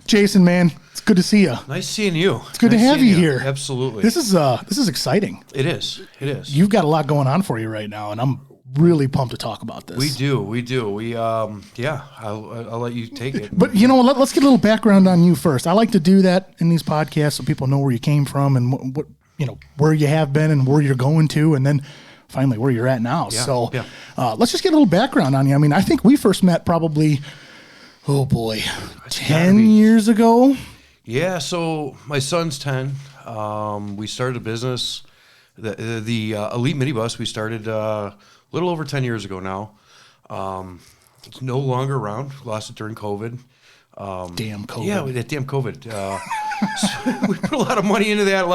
Jason, man, it's good to see you. Nice seeing you. It's good to have you here. Absolutely. This is exciting. It is. You've got a lot going on for you right now, and I'm really pumped to talk about this. We do. I'll let you take it. But let's get a little background on you first. I like to do that in these podcasts so people know where you came from and what where you have been and where you're going to, and then finally where you're at now. Let's just get a little background on you. I mean, I think we first met probably, 10 years ago. Yeah, so my son's 10. We started a business, the Elite Minibus. We started a little over 10 years ago now. It's no longer around. Lost it during COVID. Damn COVID. Yeah, that damn COVID. So we put a lot of money into that, a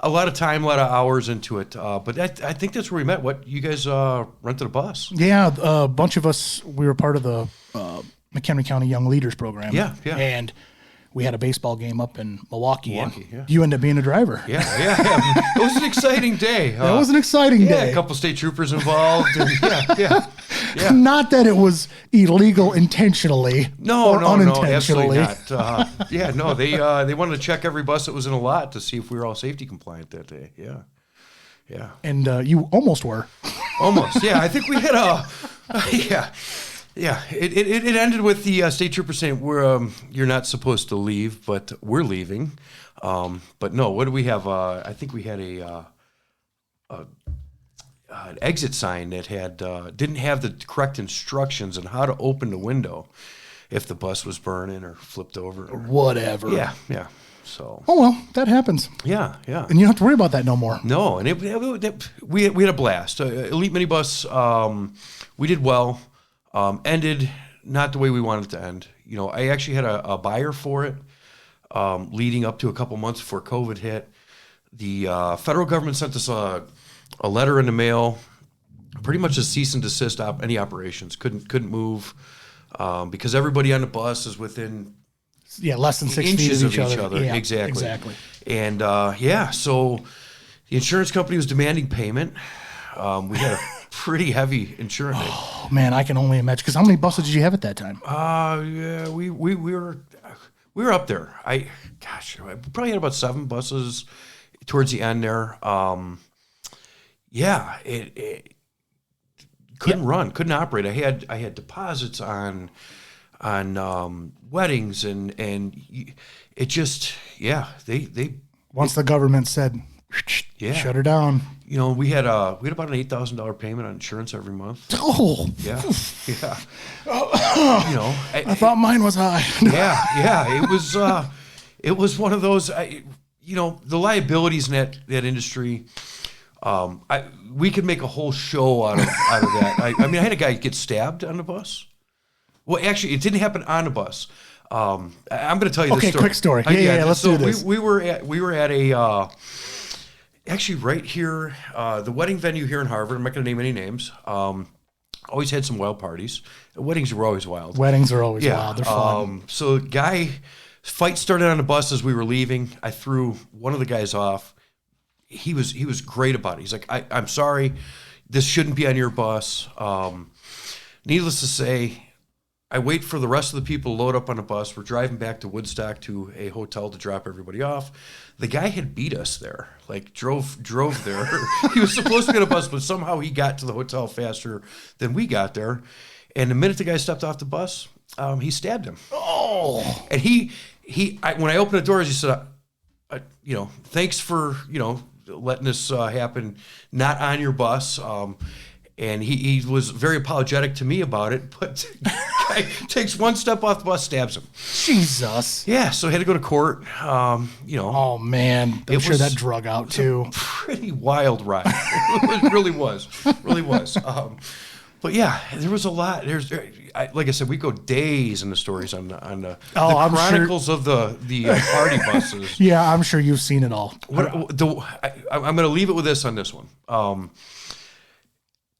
lot of time, a lot of hours into it. But I think that's where we met. What, you guys rented a bus? Yeah, a bunch of us. We were part of the McHenry County Young Leaders Program. Yeah. And we had a baseball game up in Milwaukee. Yeah. You ended up being a driver. Yeah. It was an exciting day. That was an exciting day. A couple state troopers involved. And yeah. Not that it was illegal intentionally or unintentionally. No, absolutely not. They wanted to check every bus that was in a lot to see if we were all safety compliant that day. Yeah. And you almost were. Almost, yeah. I think we had Yeah, it ended with the state trooper saying, you're not supposed to leave, but we're leaving. But no, what do we have? I think we had an exit sign that had didn't have the correct instructions on how to open the window if the bus was burning or flipped over. Or whatever. Yeah. So. Oh, well, that happens. Yeah. And you don't have to worry about that no more. No, and we had a blast. Elite Minibus, we did well. Ended not the way we wanted it to end. I actually had a buyer for it leading up to a couple months before COVID hit. The federal government sent us a letter in the mail, pretty much a cease and desist any operations. Couldn't move because everybody on the bus is within less than 6 feet inches of each other. Yeah, exactly. And so the insurance company was demanding payment. We had a pretty heavy insurance. Oh man, I can only imagine. Because how many buses did you have at that time? We were up there. I probably had about 7 buses towards the end there. It couldn't run, couldn't operate. I had deposits on weddings and it just they once the government said shut her down. We had about an $8,000 payment on insurance every month. Oh, yeah. I thought mine was high. It was one of those. The liabilities in that industry. We could make a whole show out of that. I had a guy get stabbed on the bus. Well, actually, it didn't happen on the bus. I'm going to tell you this story. Okay, quick story. Let's do this. We were at a. Actually, right here, the wedding venue here in Harvard, I'm not going to name any names, always had some wild parties. Weddings were always wild. Weddings are always wild. They're fun. So fight started on the bus as we were leaving. I threw one of the guys off. He was great about it. He's like, I'm sorry, this shouldn't be on your bus. Needless to say, I wait for the rest of the people to load up on the bus. We're driving back to Woodstock to a hotel to drop everybody off. The guy had beat us there, drove there. He was supposed to be on a bus, but somehow he got to the hotel faster than we got there. And the minute the guy stepped off the bus, he stabbed him. Oh! And when I opened the doors, he said, thanks for, letting this happen, not on your bus. And he was very apologetic to me about it, but guy takes one step off the bus, stabs him. Jesus. Yeah, so I had to go to court. Oh man, I'm sure that drug out too. Pretty wild ride. It really was. But yeah, there was a lot. Like I said, we go days in the stories on the chronicles of the party buses. Yeah, I'm sure you've seen it all. I'm going to leave it with this on this one.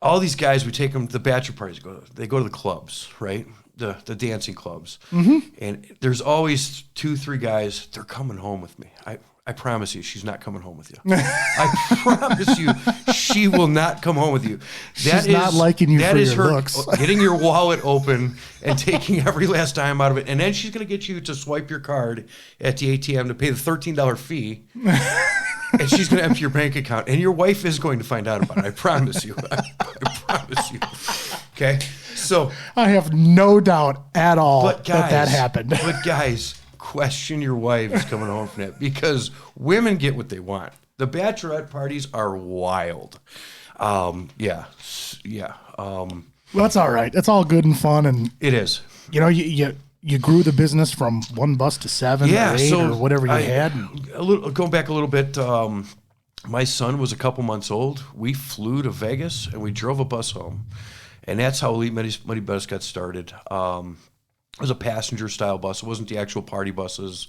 All these guys, we take them to the bachelor parties. They go to the clubs, right? the dancing clubs, and there's always 2-3 guys. They're coming home with me. I promise you, she's not coming home with you. I promise you, she will not come home with you. She's not liking you for your looks. Getting your wallet open and taking every last dime out of it. And then she's going to get you to swipe your card at the ATM to pay the $13 fee. And she's going to empty your bank account. And your wife is going to find out about it. I promise you. I promise you. Okay? So I have no doubt at all that happened. But guys, question your wives coming home from that, because women get what they want. The bachelorette parties are wild. Well, that's all right. It's all good and fun, and it is. You know, you grew the business from 1 bus to 7 or 8 or whatever you had. Going back a little bit, my son was a couple months old. We flew to Vegas and we drove a bus home, and that's how Elite Money Bus got started. It was a passenger style bus. It wasn't the actual party buses.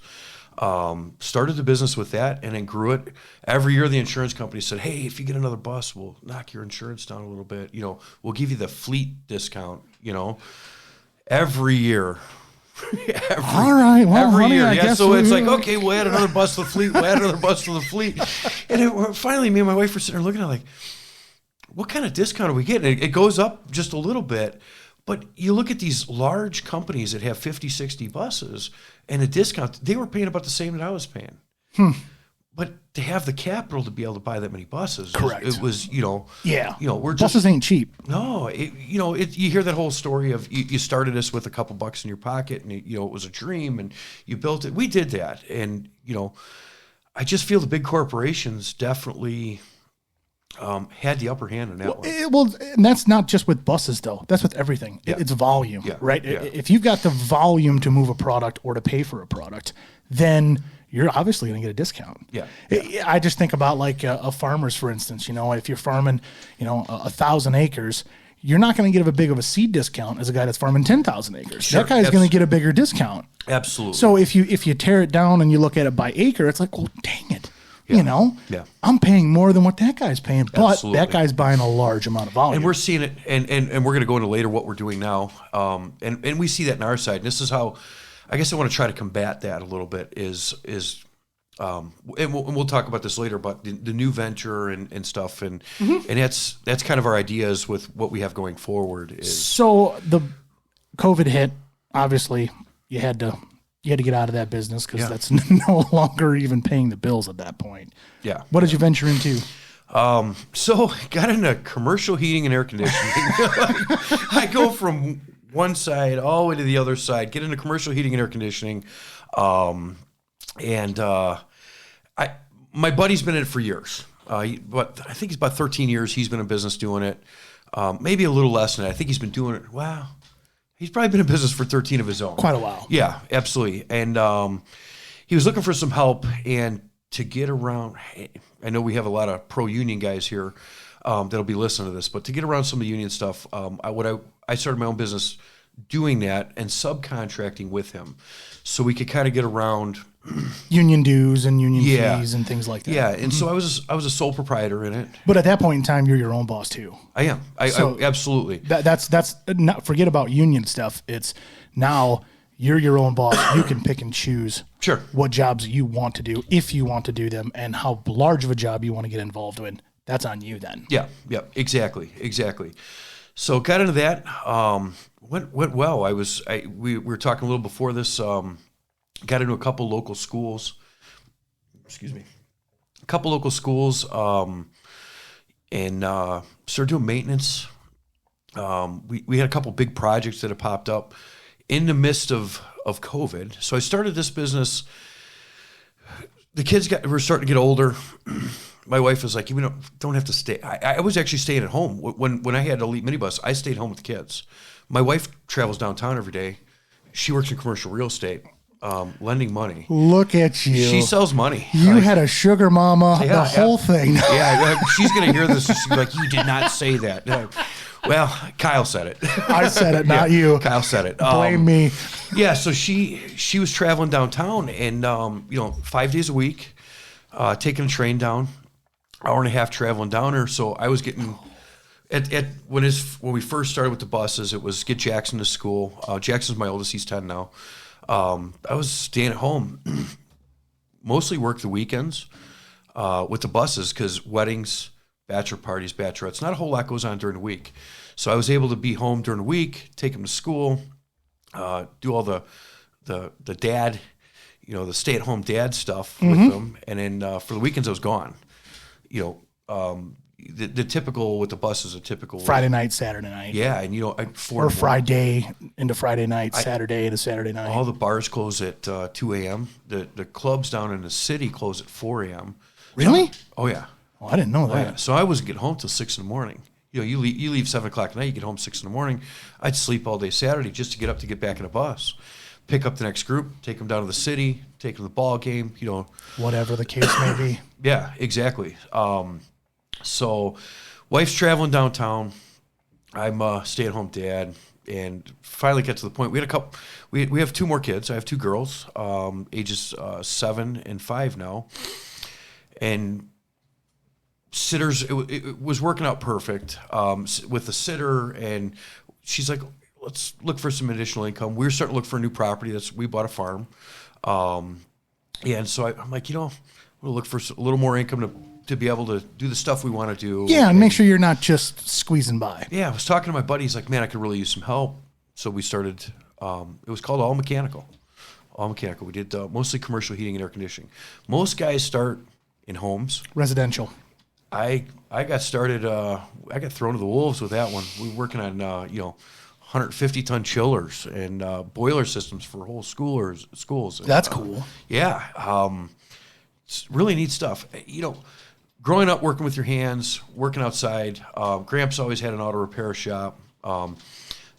Started the business with that and then grew it. Every year the insurance company said, hey, if you get another bus, we'll knock your insurance down a little bit. You know, we'll give you the fleet discount, you know, every year. All right. Well, every year. I guess So it's like, okay, we'll add another bus to the fleet. We'll add another bus to the fleet. And finally me and my wife were sitting there looking at it like, what kind of discount are we getting? It goes up just a little bit. But you look at these large companies that have 50, 60 buses and a discount, they were paying about the same that I was paying. But to have the capital to be able to buy that many buses, correct. It was, you know, buses ain't cheap. No, you hear that whole story of you started this with a couple bucks in your pocket and, it was a dream and you built it. We did that. And, I just feel the big corporations definitely had the upper hand on that one. And that's not just with buses, though. That's with everything. Yeah. It's volume, right? Yeah. If you've got the volume to move a product or to pay for a product, then you're obviously going to get a discount. Yeah. I just think about like a farmers, for instance. If you're farming, 1,000 acres, you're not going to get a big of a seed discount as a guy that's farming 10,000 acres. Sure. That guy's going to get a bigger discount. Absolutely. So if you tear it down and you look at it by acre, it's like, well, dang it. Yeah. I'm paying more than what that guy's paying, but Absolutely. that guy's buying a large amount of volume. And we're seeing it, and we're going to go into later what we're doing now. And we see that on our side. And this is how, I guess I want to try to combat that a little bit is and we'll talk about this later, but the new venture and stuff. And that's kind of our ideas with what we have going forward. So the COVID hit, obviously you had to get out of that business because that's no longer even paying the bills at that point. Yeah. What did you venture into? So got into commercial heating and air conditioning. I go from one side all the way to the other side, get into commercial heating and air conditioning. My buddy's been in it for years. But I think he's about 13 years. He's been in business doing it. Maybe a little less than that. I think he's been doing it. Wow. He's probably been in business for 13 of his own. Quite a while. Yeah, absolutely. And he was looking for some help and to get around. I know we have a lot of pro-union guys here that'll be listening to this, but to get around some of the union stuff, I started my own business doing that and subcontracting with him, so we could kind of get around union dues and union fees and things like that. Yeah, and so I was a sole proprietor in it. But at that point in time, you're your own boss too. I am. I absolutely. That's not, forget about union stuff. It's now you're your own boss. You can pick and choose what jobs you want to do, if you want to do them, and how large of a job you want to get involved in. That's on you then. Yeah, exactly. So got into that. Went well. We were talking a little before this. Got into a couple local schools. A couple local schools, and started doing maintenance. We had a couple big projects that had popped up in the midst of COVID. So I started this business. The kids were starting to get older. My wife was like, "You don't have to stay." I was actually staying at home when I had Elite Minibus. I stayed home with the kids. My wife travels downtown every day. She works in commercial real estate, lending money. Look at you. She sells money. You had a sugar mama, the whole thing. Yeah, she's gonna hear this. She's like, "You did not say that." Well, Kyle said it. I said it, not you. Kyle said it. Blame me. Yeah, so she was traveling downtown, and 5 days a week, taking a train down, hour and a half traveling down her. So I was getting, When we first started with the buses, it was get Jackson to school. Jackson's my oldest; he's 10 now. I was staying at home, mostly work the weekends with the buses because weddings, bachelor parties, bachelorettes, not a whole lot goes on during the week. So I was able to be home during the week, take them to school, do all the dad, the stay-at-home dad stuff with them, and then for the weekends I was gone. The typical with the bus is a typical Friday night, Saturday night. Yeah, and or Friday into Friday night, Saturday into Saturday night. All the bars close at 2 a.m. The clubs down in the city close at 4 a.m. Really? Oh yeah. Oh, I didn't know that. Yeah. So I wasn't getting home till 6 in the morning. You leave 7 o'clock at night, you get home 6 in the morning. I'd sleep all day Saturday just to get up to get back in a bus, pick up the next group, take them down to the city, take them to the ball game. Whatever the case may be. Yeah, exactly. So, wife's traveling downtown. I'm a stay-at-home dad, and finally get to the point. We had a couple. We have 2 more kids. I have 2 girls, ages 7 and 5 now, and sitters. It was working out perfect with the sitter, and she's like, "Let's look for some additional income." We were starting to look for a new property. We bought a farm, and so I'm like, we'll look for a little more income to be able to do the stuff we want to do. Yeah, and make sure you're not just squeezing by. Yeah, I was talking to my buddy. He's like, man, I could really use some help. So we started, it was called All Mechanical. All Mechanical. We did mostly commercial heating and air conditioning. Most guys start in homes. Residential. I got started, I got thrown to the wolves with that one. We were working on, 150-ton chillers and boiler systems for whole schools. That's cool. Yeah. It's really neat stuff. Growing up working with your hands, working outside, Gramps always had an auto repair shop. The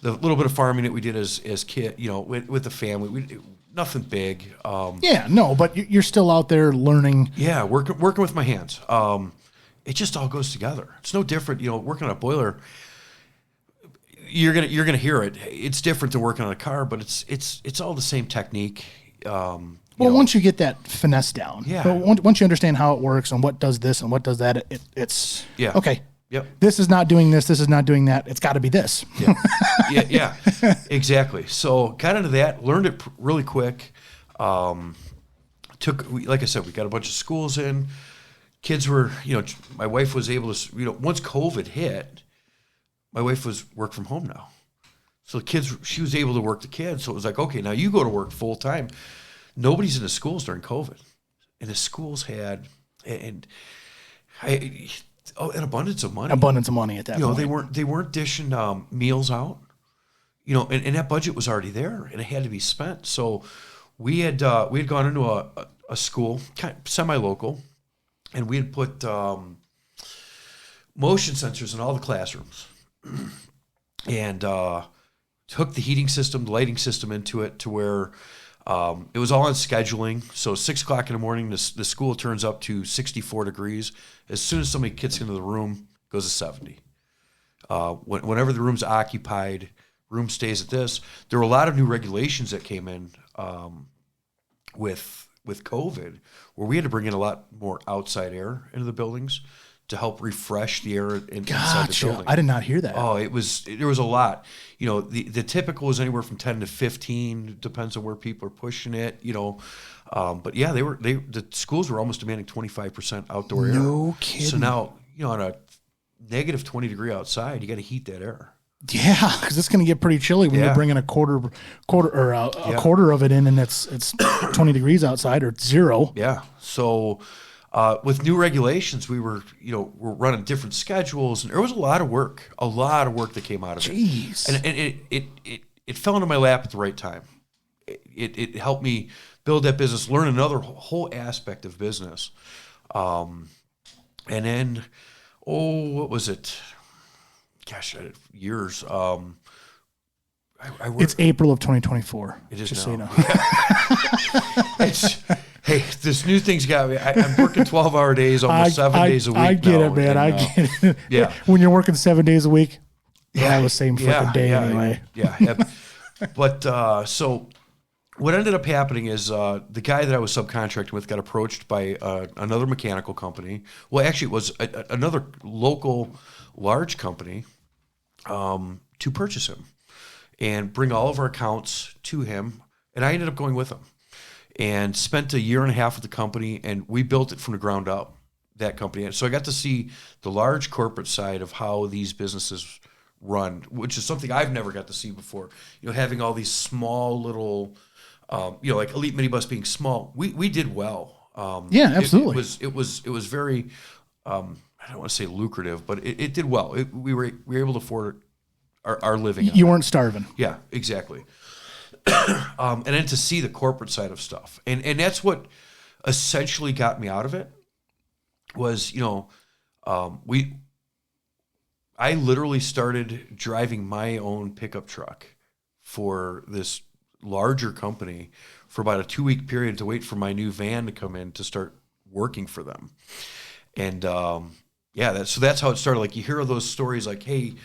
little bit of farming that we did as kid, with the family, nothing big. But you're still out there learning. Yeah, working with my hands. It just all goes together. It's no different, working on a boiler. You're gonna hear it. It's different than working on a car, but it's all the same technique. Once you get that finesse down, but once you understand how it works and what does this and what does that, it's okay. Yep. This is not doing this. This is not doing that. It's got to be this. Yeah, exactly. So got into that, learned it really quick. Like I said, we got a bunch of schools in. Kids were, my wife was able to, once COVID hit, my wife was work from home now. So she was able to work the kids. So it was like, okay, now you go to work full time. Nobody's in the schools during COVID, and the schools had an abundance of money. Abundance of money at that point. They weren't dishing meals out. And that budget was already there, and it had to be spent. So we had gone into a school, kind of semi-local, and we had put motion sensors in all the classrooms, and hooked the heating system, the lighting system into it to where. It was all on scheduling. So 6 o'clock in the morning, the school turns up to 64 degrees. As soon as somebody gets into the room, it goes to 70. Whenever the room's occupied, room stays at this. There were a lot of new regulations that came in with COVID, where we had to bring in a lot more outside air into the buildings to help refresh the air inside the building. I did not hear that. Oh, there was a lot. The typical was anywhere from 10 to 15, depends on where people are pushing it, but yeah, the schools were almost demanding 25% outdoor air. No kidding. So now, on a negative 20 degree outside, you got to heat that air. Yeah, because it's going to get pretty chilly when you're bringing a quarter of it in, and it's 20 degrees outside, or it's 0. Yeah. So, with new regulations, we were running different schedules, and there was a lot of work that came out of it. Jeez. And it fell into my lap at the right time. It helped me build that business, learn another whole aspect of business. And then, what was it? Gosh, years. It's April of 2024. It is just now. So you know. Hey, this new thing's got me. I'm working 12-hour days, almost 7 days a week. I get it, man. I get it. Yeah. When you're working 7 days a week, the same freaking day anyway. Yeah. But so what ended up happening is the guy that I was subcontracting with got approached by another mechanical company. Well, actually, it was another local large company to purchase him and bring all of our accounts to him. And I ended up going with him and spent a year and a half with the company, and we built it from the ground up, that company. And so I got to see the large corporate side of how these businesses run, which is something I've never got to see before. Having all these small little... like Elite Minibus being small, we did well. Yeah, absolutely. It was very, I don't want to say lucrative, but it did well. We were able to afford our living. You weren't starving. Yeah, exactly. And then to see the corporate side of stuff, and that's what essentially got me out of it. Was I literally started driving my own pickup truck for this larger company for about a 2-week period to wait for my new van to come in to start working for them. And so that's how it started. Like, you hear of those stories like, hey,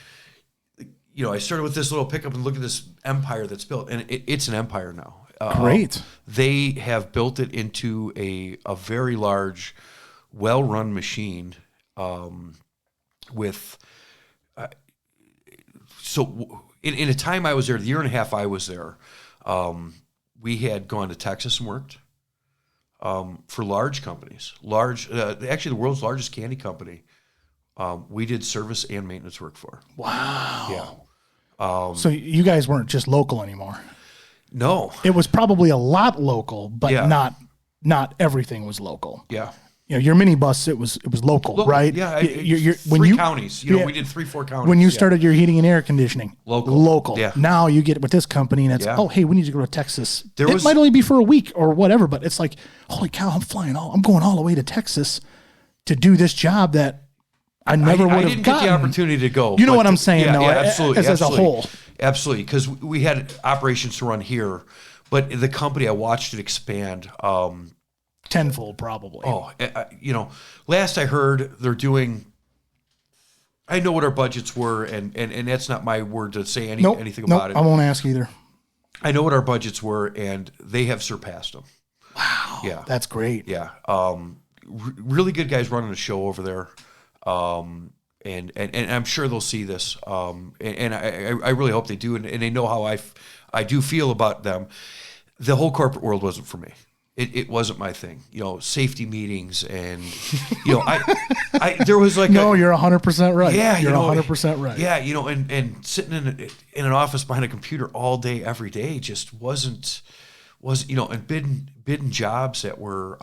I started with this little pickup and look at this empire that's built, and it's an empire now. Great. They have built it into a very large, well-run machine with so in a time I was there, the year and a half I was there, we had gone to Texas and worked for large companies. Actually, the world's largest candy company. We did service and maintenance work for. Wow. Yeah. So you guys weren't just local anymore. No. It was probably a lot local, but not everything was local. Yeah. Your minibus, it was local, right? Yeah. When counties. We did 3-4 counties. When you started your heating and air conditioning, local. Yeah. Now you get it with this company, and it's hey, we need to go to Texas. It might only be for a week or whatever, but it's like, holy cow, I'm going all the way to Texas to do this job that I never would have gotten. I didn't get the opportunity to go. You know what I'm saying, though? Yeah, absolutely. As a whole. Absolutely, because we had operations to run here, but the company, I watched it expand. Tenfold, probably. Oh, last I heard, they're doing. I know what our budgets were, and that's not my word to say anything about it. I won't ask either. I know what our budgets were, and they have surpassed them. Wow. Yeah, that's great. Yeah, really good guys running the show over there, and I'm sure they'll see this, and I really hope they do, and they know how I do feel about them. The whole corporate world wasn't for me. It wasn't my thing, safety meetings, and there was like you're 100% right. Yeah, you're 100% right. Yeah, and sitting in an office behind a computer all day every day just was and bidding jobs that were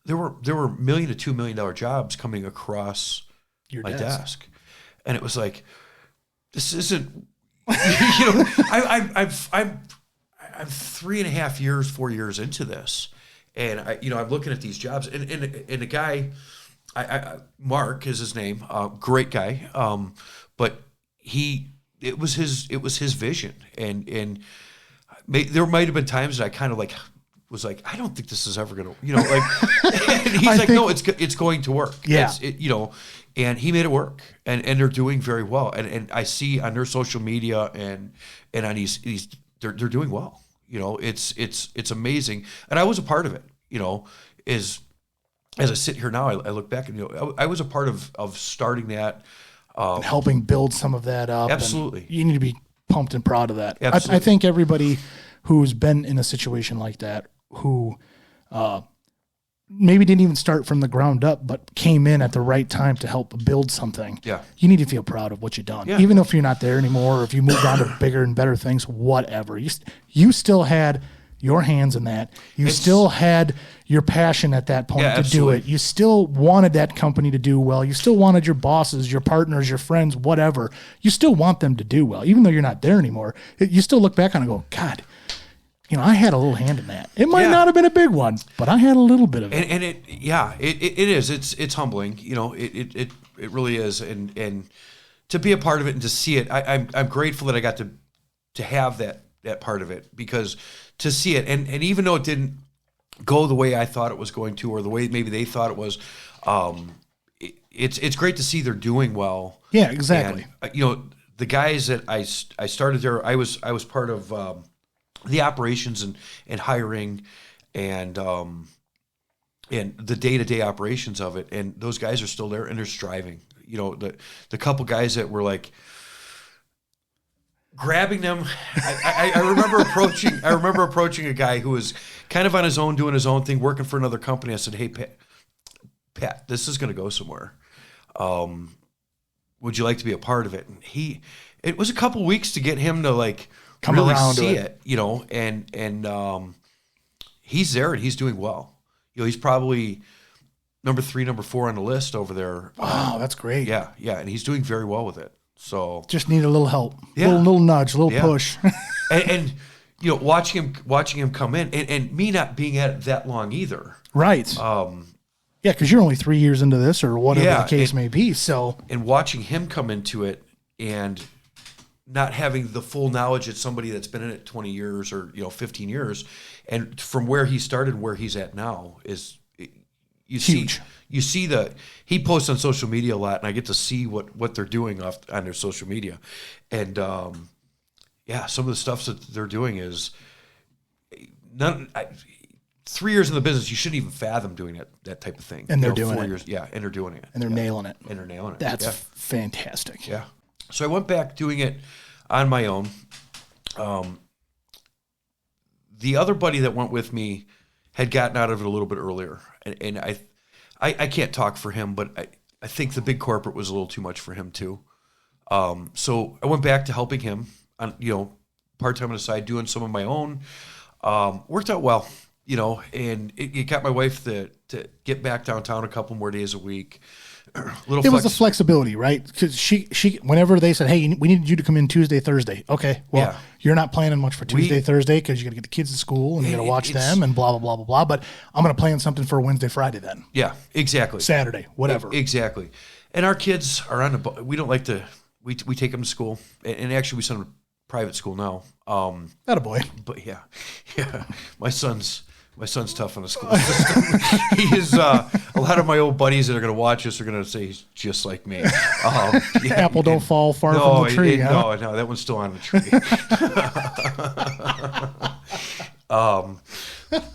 there were $1 million to $2 million jobs coming across my desk, and it was like, this isn't I'm 3.5 years, 4 years into this, and I'm looking at these jobs, and the guy, Mark is his name, great guy, but it was his vision, and there might have been times that I kind of was like, I don't think this is ever gonna, and he's like, no, it's going to work, yeah, and he made it work, and they're doing very well, and I see on their social media and on they're doing well. It's amazing, and I was a part of it. As I sit here now, I look back and I was a part of starting that, and helping build some of that up. Absolutely, you need to be pumped and proud of that. Absolutely. I think everybody who's been in a situation like that, who maybe didn't even start from the ground up, but came in at the right time to help build something. Yeah. You need to feel proud of what you've done. Yeah. Even if you're not there anymore, or if you moved on to bigger and better things, whatever. You still had your hands in that. You still had your passion at that point to do it. You still wanted that company to do well. You still wanted your bosses, your partners, your friends, whatever. You still want them to do well. Even though you're not there anymore, you still look back on it and go, God, I had a little hand in that. It might not have been a big one, but I had a little bit of it. And it is. It's humbling. It really is. And to be a part of it and to see it, I'm grateful that I got to have that part of it, because to see it, and even though it didn't go the way I thought it was going to, or the way maybe they thought it was, it's great to see they're doing well. Yeah, exactly. And, the guys that I started there, I was part of the operations and hiring and the day-to-day operations of it. And those guys are still there and they're striving. You know, the couple guys that were like grabbing them. I remember approaching a guy who was kind of on his own, doing his own thing, working for another company. I said, "Hey, Pat, this is going to go somewhere. Would you like to be a part of it?" And it was a couple weeks to get him to like come really around see it, you know, and he's there and he's doing well. You know, he's probably number 3, number 4 on the list over there. Wow, that's great. Yeah, and he's doing very well with it. So just need a little help, little nudge, a little push. and you know, watching him come in, and me not being at it that long either. Right. Yeah, because you're only 3 years into this, or whatever the case may be. So, and watching him come into it, and not having the full knowledge of somebody that's been in it 20 years or 15 years, and from where he started, where he's at now is huge. You see he posts on social media a lot, and I get to see what they're doing on their social media, and some of the stuff that they're doing is 3 years in the business, you shouldn't even fathom doing that type of thing. And they're doing 4 it. years, and they're doing it, and they're nailing it, That's fantastic. Yeah. So I went back doing it on my own. The other buddy that went with me had gotten out of it a little bit earlier, and I can't talk for him, but I think the big corporate was a little too much for him too. So I went back to helping him on, part-time on the side, doing some of my own. Worked out well, and it got my wife to get back downtown a couple more days a week. It was the flexibility, right? Because she, whenever they said, "Hey, we need you to come in Tuesday, Thursday," okay, well, you're not planning much for Tuesday, Thursday because you got to get the kids to school and you got to watch them and blah blah blah blah blah. But I'm going to plan something for Wednesday, Friday then. Yeah, exactly. Saturday, whatever. Exactly. And our kids are on the. We don't like to. We take them to school, and actually we send them to private school now. Attaboy. But yeah, my son's tough on the school system. He is. A lot of my old buddies that are going to watch us are going to say he's just like me. Apple don't fall far from the tree. No, that one's still on the tree.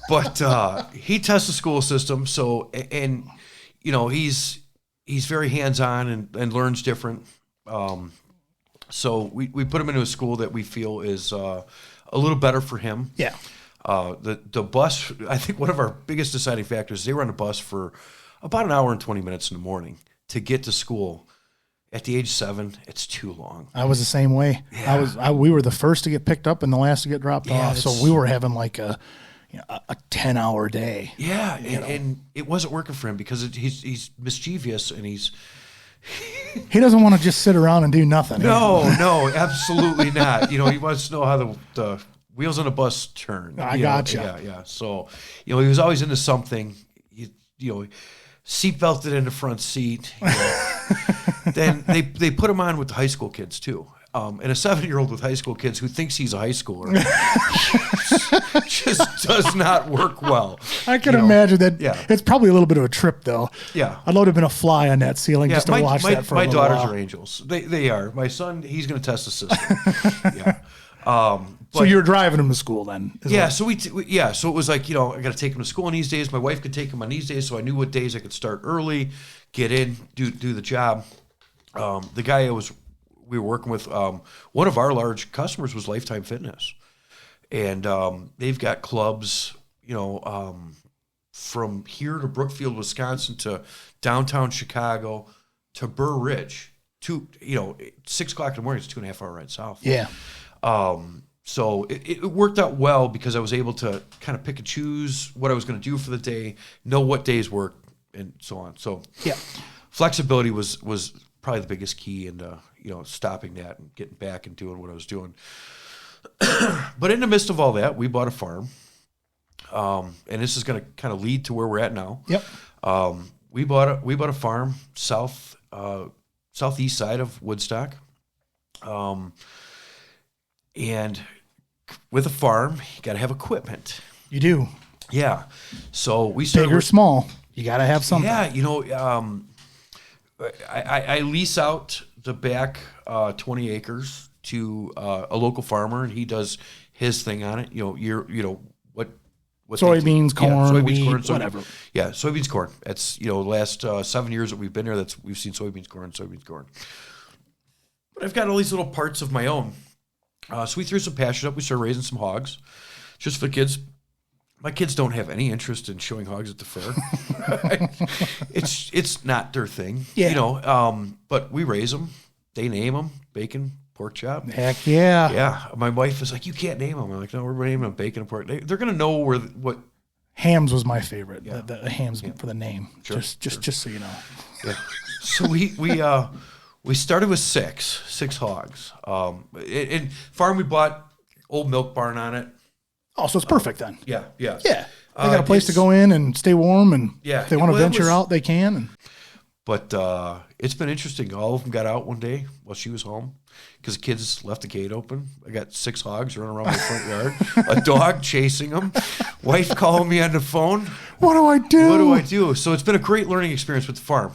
But he tests the school system. So, and he's very hands-on and learns different. So we put him into a school that we feel is a little better for him. Yeah. The bus, I think one of our biggest deciding factors, they were on a bus for about an hour and 20 minutes in the morning to get to school. At the age of 7, it's too long. I was the same way. Yeah. We were the first to get picked up and the last to get dropped off. So we were having like a 10-hour day. Yeah, and it wasn't working for him because he's mischievous and he doesn't want to just sit around and do nothing. No, absolutely not. He wants to know how the wheels on a bus turn. I gotcha. Yeah. So, he was always into something. Seat belted in the front seat. Then they put him on with the high school kids too. And a 7-year-old with high school kids who thinks he's a high schooler just does not work well. I can imagine that. Yeah. It's probably a little bit of a trip, though. Yeah. I'd love to have been a fly on that ceiling just to watch that for a little while. My daughters are angels. They are. My son, he's going to test the system. Yeah. So you were driving him to school then? Yeah. So so it was like, I got to take him to school on these days. My wife could take him on these days, so I knew what days I could start early, get in, do the job. The guy we were working with, one of our large customers was Lifetime Fitness, and they've got clubs, from here to Brookfield, Wisconsin, to downtown Chicago, to Burr Ridge. 6 o'clock in the morning, it's 2.5 hour ride south. Yeah. So it worked out well because I was able to kind of pick and choose what I was going to do for the day, know what days work, and so on. So yeah, flexibility was probably the biggest key into stopping that and getting back and doing what I was doing. But in the midst of all that, we bought a farm, and this is going to kind of lead to where we're at now. Yep. We bought a farm southeast side of Woodstock. And with a farm, you got to have equipment. You do. Yeah. So we started big or small, you got to have something. Yeah. I lease out the back 20 acres to a local farmer, and he does his thing on it. What soybeans, corn, soybeans, wheat, corn, whatever. Yeah, soybeans, corn. That's the last 7 years that we've been here. We've seen soybeans, corn. But I've got all these little parts of my own. So we threw some pasture up. We started raising some hogs, just for the kids. My kids don't have any interest in showing hogs at the fair. It's not their thing, but we raise them. They name them: bacon, pork chop. Heck yeah. Yeah. My wife is like, you can't name them. I'm like, no, we're naming them bacon and pork. They're going to know what. Hams was my favorite. Yeah. The hams for the name. Sure, just so you know. Yeah. So we started with six hogs. In farm, we bought old milk barn on it. Oh, so it's perfect then. Yeah. Yeah. They got a place to go in and stay warm, and if they want to venture out, they can. But it's been interesting. All of them got out one day while she was home because the kids left the gate open. I got 6 hogs running around my front yard, a dog chasing them, wife calling me on the phone. What do I do? So it's been a great learning experience with the farm.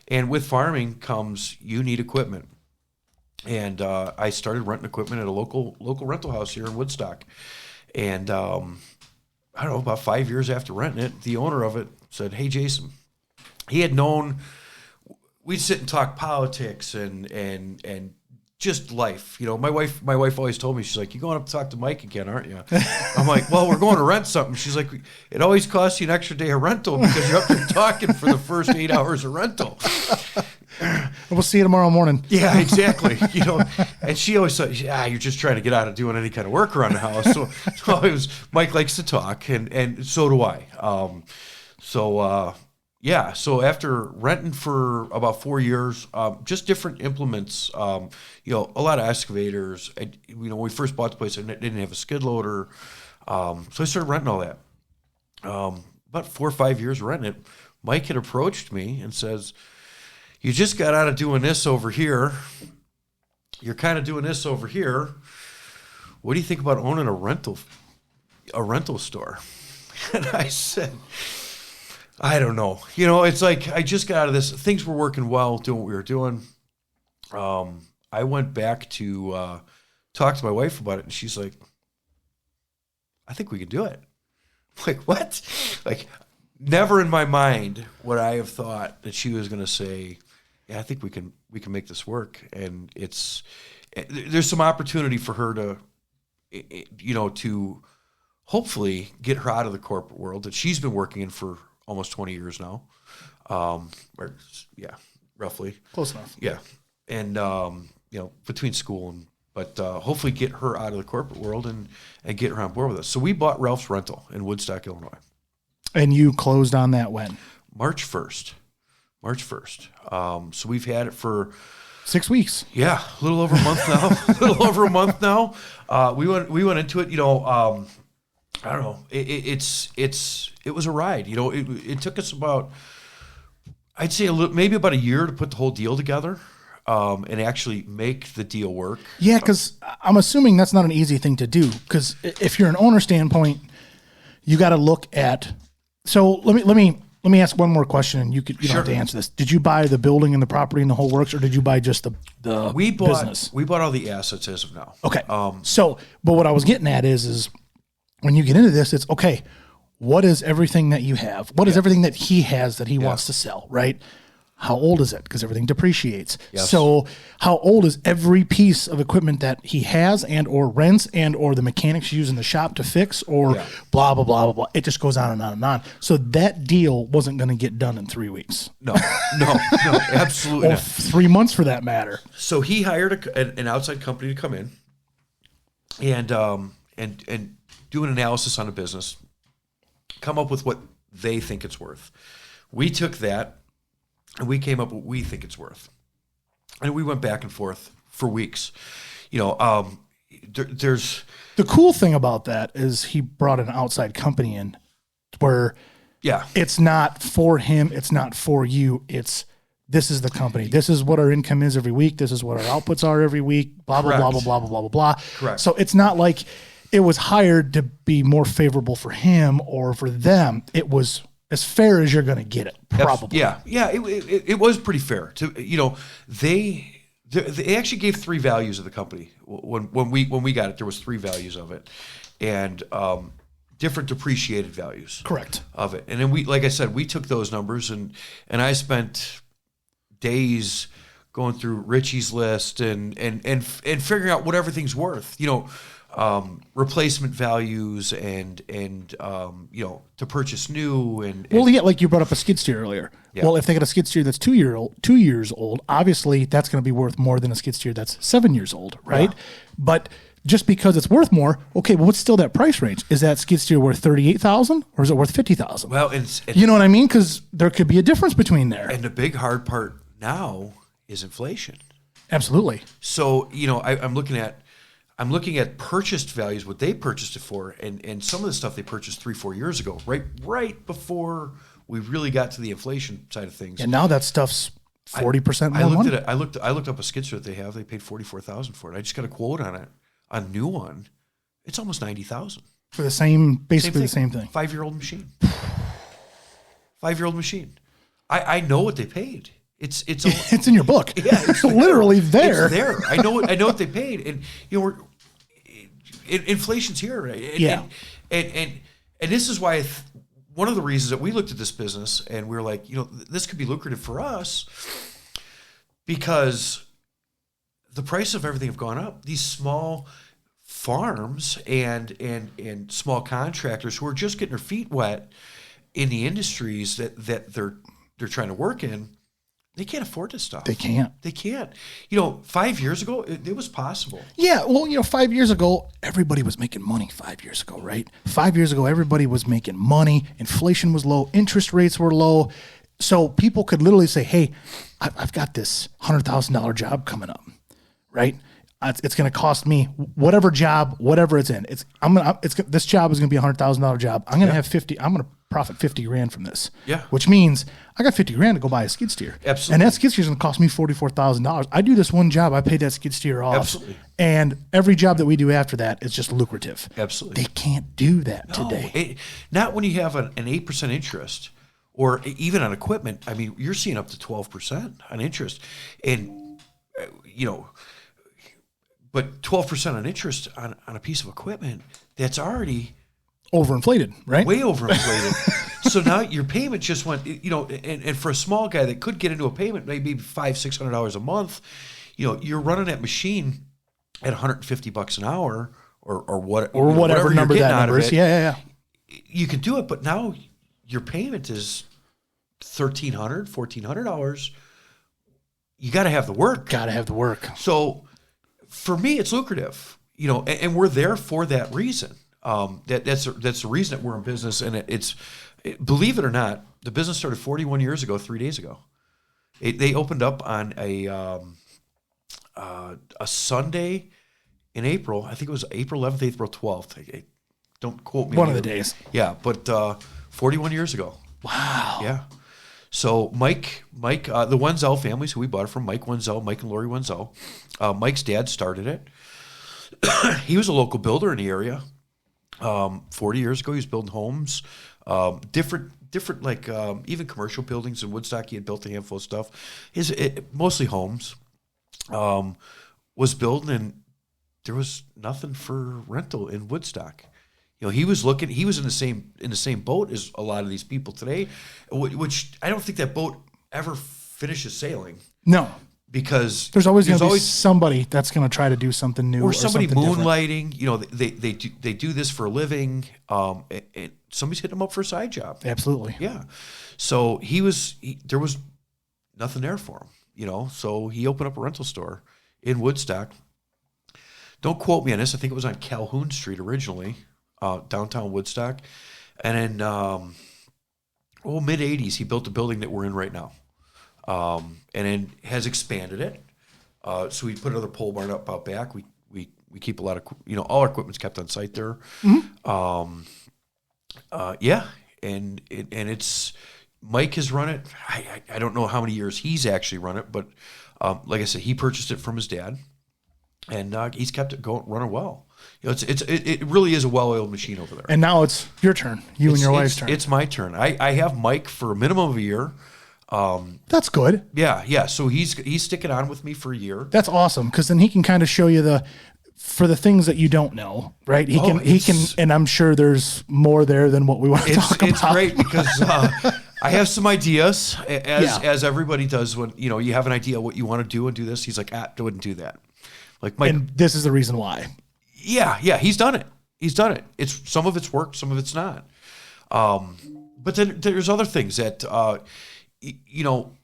And with farming comes you need equipment. And I started renting equipment at a local rental house here in Woodstock. And I don't know, about 5 years after renting it, the owner of it said, "Hey, Jason," he had known we'd sit and talk politics and just life. My wife always told me, she's like, "You going up to talk to Mike again, aren't you?" I'm like, "Well, we're going to rent something." She's like, "It always costs you an extra day of rental because you're up there talking for the first 8 hours of rental." We'll see you tomorrow morning. Yeah, exactly. And she always said, "You're just trying to get out of doing any kind of work around the house." So it was, Mike likes to talk, and so do I. So after renting for about 4 years, just different implements, a lot of excavators. When we first bought the place, I didn't have a skid loader. So I started renting all that. About 4 or 5 years renting it, Mike had approached me and says, "You just got out of doing this over here. You're kind of doing this over here. What do you think about owning a rental store?" And I said, "I don't know. It's like I just got out of this. Things were working well, doing what we were doing." I went back to talk to my wife about it, and she's like, "I think we can do it." I'm like, "What?" Like, never in my mind would I have thought that she was going to say, "Yeah, I think we can make this work." And there's some opportunity for her to hopefully get her out of the corporate world that she's been working in for almost 20 years now. Roughly. Close enough. Yeah. And, between school but hopefully get her out of the corporate world and get her on board with us. So we bought Ralph's Rental in Woodstock, Illinois. And you closed on that when? March 1st. So we've had it for 6 weeks. Yeah. A little over a month now. We went into it, I don't know. It was a ride. It took us about, I'd say maybe about a year to put the whole deal together, and actually make the deal work. Yeah, because I'm assuming that's not an easy thing to do. Because if you're an owner standpoint, you got to look at. So let me ask one more question, and you don't have to answer this. Did you buy the building and the property and the whole works, or did you buy just the business? We bought all the assets as of now. Okay. But what I was getting at is when you get into this, it's okay. What is everything that you have? What is everything that he has that he wants to sell, right? How old is it? Because everything depreciates. Yes. So how old is every piece of equipment that he has and or rents and or the mechanics use in the shop to fix or blah, blah, blah, blah, blah. It just goes on and on and on. So that deal wasn't going to get done in 3 weeks. No, absolutely or not. 3 months for that matter. So he hired an outside company to come in and do an analysis on a business, come up with what they think it's worth. We took that and we came up with what we think it's worth. And we went back and forth for weeks. There's the cool thing about that is he brought an outside company in where it's not for him, it's not for you, this is the company. This is what our income is every week. This is what our outputs are every week, blah, blah, blah, blah, blah, blah, blah, blah. Correct. So it's not like it was hired to be more favorable for him or for them. It was as fair as you're going to get it, probably. Yeah. It was pretty fair. They actually gave 3 values of the company when we got it. There was 3 values of it, and different depreciated values. Correct. Of it, and then like I said, we took those numbers and I spent days going through Richie's list and figuring out what everything's worth. Replacement values and to purchase new and like you brought up a skid steer earlier. Yeah. Well, if they got a skid steer that's 2 years old, obviously that's going to be worth more than a skid steer that's 7 years old, right? Yeah. But just because it's worth more, okay, well, what's still that price range? Is that skid steer worth $38,000 or is it worth $50,000? Well, you know what I mean? Because there could be a difference between there. And the big hard part now is inflation. Absolutely. So I'm looking at purchased values, what they purchased it for, and some of the stuff they purchased 3-4 years ago, right before we really got to the inflation side of things. And now that stuff's 40% more money. I looked up a skid steer that they have. They paid $44,000 for it. I just got a quote on it. A new one, it's almost $90,000 for the basically the same thing. 5-year-old machine. 5-year-old machine. I know what they paid. It's in your book. Yeah, it's literally there. It's there. I know what they paid, and inflation's here, right? And this is why one of the reasons that we looked at this business and we were like, this could be lucrative for us because the price of everything have gone up. These small farms and small contractors who are just getting their feet wet in the industries that they're trying to work in, they can't afford this stuff. They can't. 5 years ago, it was possible. Yeah, well, 5 years ago, everybody was making money 5 years ago, right? 5 years ago, everybody was making money. Inflation was low. Interest rates were low. So people could literally say, hey, I've got this $100,000 job coming up, right? It's going to cost me whatever job, whatever it's in. This job is going to be a $100,000 job. I'm going to have 50. I'm going to profit $50,000 from this. Yeah. Which means I got $50,000 to go buy a skid steer. Absolutely. And that skid steer is going to cost me $44,000. I do this one job. I paid that skid steer off. Absolutely. And every job that we do after that is just lucrative. Absolutely. They can't do that today. Not when you have an 8% interest or even on equipment. I mean, you're seeing up to 12% on interest. And, but 12% on interest on a piece of equipment, that's already overinflated, right? Way overinflated. So now your payment just went, and for a small guy that could get into a payment, maybe $500-$600 a month, you're running that machine at $150 an hour or whatever number that number is. Yeah. You can do it, but now your payment is $1,300, $1,400. You got to have the work. Got to have the work. So for me, it's lucrative, and we're there for that reason. That's the reason that we're in business, and believe it or not, the business started 41 years ago, 3 days ago. They opened up on a Sunday in April. I think it was April 11th, April 12th. Don't quote me. One of the days. Yeah, but 41 years ago. Wow. Yeah. So Mike, the Wenzel families who we bought it from, Mike Wenzel, Mike and Lori Wenzel. Mike's dad started it. He was a local builder in the area. 40 years ago, he was building homes, different like even commercial buildings in Woodstock. He had built a handful of stuff. Mostly homes. Was building, and there was nothing for rental in Woodstock. He was in the same boat as a lot of these people today, which I don't think that boat ever finishes sailing. No. Because there's always going to be somebody that's going to try to do something new or somebody moonlighting. They do this for a living. And somebody's hitting them up for a side job. Absolutely. Yeah. So there was nothing there for him. So he opened up a rental store in Woodstock. Don't quote me on this. I think it was on Calhoun Street originally, downtown Woodstock, and then mid '80s he built the building that we're in right now. And then has expanded it. So we put another pole barn up out back. We keep a lot of, all our equipment's kept on site there. Mm-hmm. And it's, Mike has run it. I don't know how many years he's actually run it, but like I said, he purchased it from his dad, and he's kept it running well. It really is a well-oiled machine over there. And now it's your turn, and your wife's turn. It's my turn. I have Mike for a minimum of a year. That's good. Yeah. So he's sticking on with me for a year. That's awesome, because then he can kind of show you for the things that you don't know, right? He can, and I'm sure there's more there than what we want to talk about. It's great because I have some ideas, as everybody does when you have an idea what you want to do and do this. He's like, I wouldn't do that. Like and this is the reason why. Yeah, he's done it. It's some of it's worked, some of it's not. But then there's other things that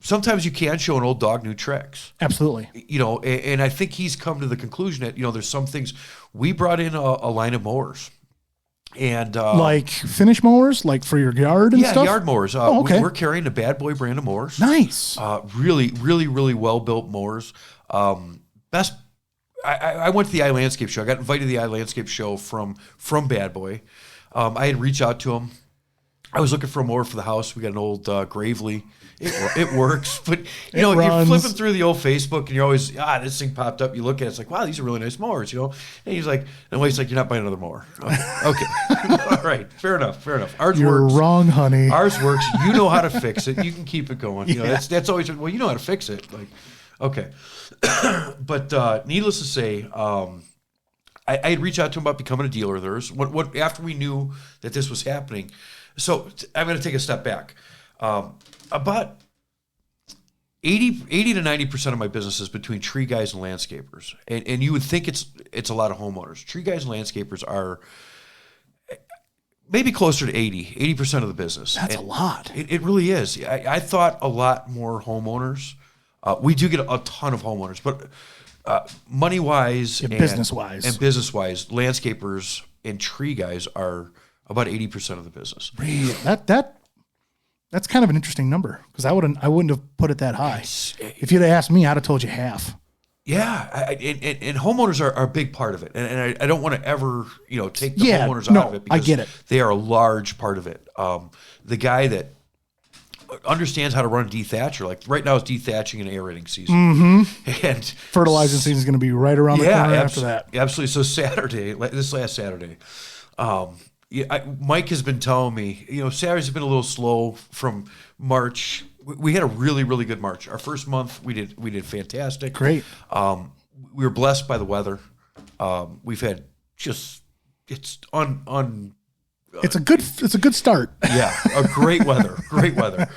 sometimes you can show an old dog new tricks. Absolutely. And I think he's come to the conclusion that there's some things. We brought in a line of mowers. And like finish mowers, like for your yard and stuff? Yeah, yard mowers. Okay. We're carrying the Bad Boy brand of mowers. Nice. Really, really, really well-built mowers. Best. I went to the iLandscape show. I got invited to the iLandscape show from Bad Boy. I had reached out to him. I was looking for a mower for the house. We got an old Gravely. It works, but you're flipping through the old Facebook and you're always this thing popped up. You look at it, it's like, wow, these are really nice mowers, And he's like, you're not buying another mower. Okay, all right, fair enough. Ours You're works. Wrong, honey. Ours works. You know how to fix it. You can keep it going. That's always you know how to fix it. Like, okay, but needless to say, I had reached out to him about becoming a dealer of theirs. What after we knew that this was happening. So I'm going to take a step back. About 80 to 90% of my business is between tree guys and landscapers. And you would think it's a lot of homeowners. Tree guys and landscapers are maybe closer to 80% of the business. That's a lot. It really is. I thought a lot more homeowners. We do get a ton of homeowners, but money-wise and business-wise, landscapers and tree guys are about 80% of the business. Really? That's kind of an interesting number, because I wouldn't have put it that high. If you'd have asked me, I'd have told you half. Yeah, and homeowners are a big part of it, and I don't want to ever take the homeowners out of it, because I get it. They are a large part of it. The guy that understands how to run a dethatcher, like right now it's dethatching and aerating season, and fertilizing season is going to be right around the corner after that. Absolutely. So this last Saturday. Mike has been telling me, Saturdays have been a little slow from March. We had a really, really good March. Our first month, we did fantastic. Great. We were blessed by the weather. We've had it's a good start. Yeah, a great weather.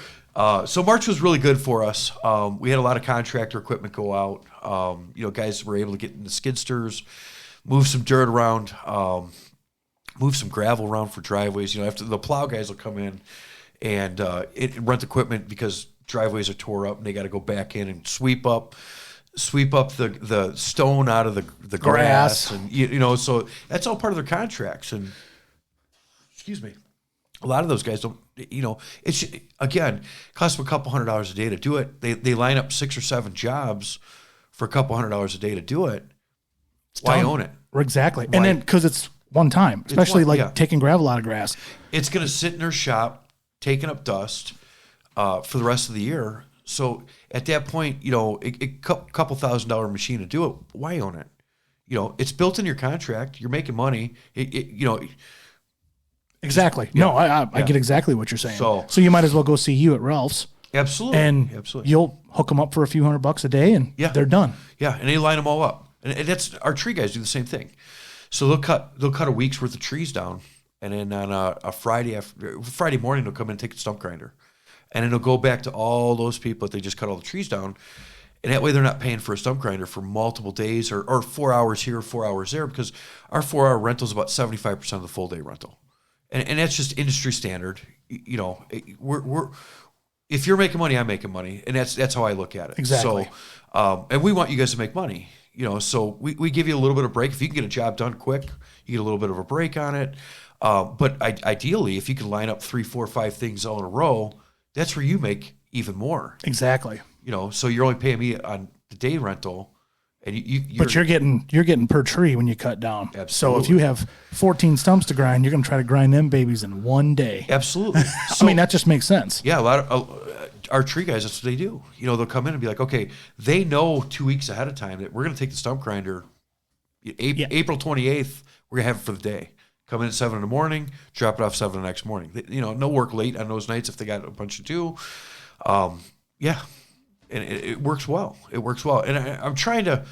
So March was really good for us. We had a lot of contractor equipment go out. Guys were able to get in the skidsters, move some dirt around. Move some gravel around for driveways. After the plow guys will come in and rent equipment because driveways are tore up and they got to go back in and sweep up the stone out of the grass, and so that's all part of their contracts. And excuse me, a lot of those guys don't. It's again costs them a couple $100 a day to do it. They line up 6 or 7 jobs for a couple $100 a day to do it. Why own it? Exactly, and then because it's one time, especially taking gravel out of grass. It's going to sit in their shop, taking up dust for the rest of the year. So at that point, a couple $1,000 machine to do it. Why own it? It's built in your contract. You're making money. Exactly. Yeah. No, I get exactly what you're saying. So you might as well go see you at Ralph's. Absolutely. And you'll hook them up for a few $100 a day, and they're done. Yeah, and they line them all up. And that's our tree guys do the same thing. So they'll cut a week's worth of trees down, and then on a Friday morning they'll come in and take a stump grinder, and then they'll go back to all those people that they just cut all the trees down, and that way they're not paying for a stump grinder for multiple days or 4 hours here, 4 hours there, because our 4-hour rental is about 75% of the full day rental, and that's just industry standard. We're if you're making money, I'm making money, and that's how I look at it. Exactly. So, and we want you guys to make money. So we give you a little bit of break. If you can get a job done quick, you get a little bit of a break on it. But ideally, if you can line up 3, 4, 5 things all in a row, that's where you make even more. Exactly. So you're only paying me on the day rental, and you're getting per tree when you cut down. Absolutely. So if you have 14 stumps to grind, you're going to try to grind them babies in one day. Absolutely. So, that just makes sense. Yeah, a lot of our tree guys, that's what they do. They'll come in and be like, okay, they know 2 weeks ahead of time that we're going to take the stump grinder. April 28th, we're going to have it for the day. Come in at 7 in the morning, drop it off 7 the next morning. No work late on those nights if they got a bunch to do. Yeah. And it works well. It works well. And I'm trying to,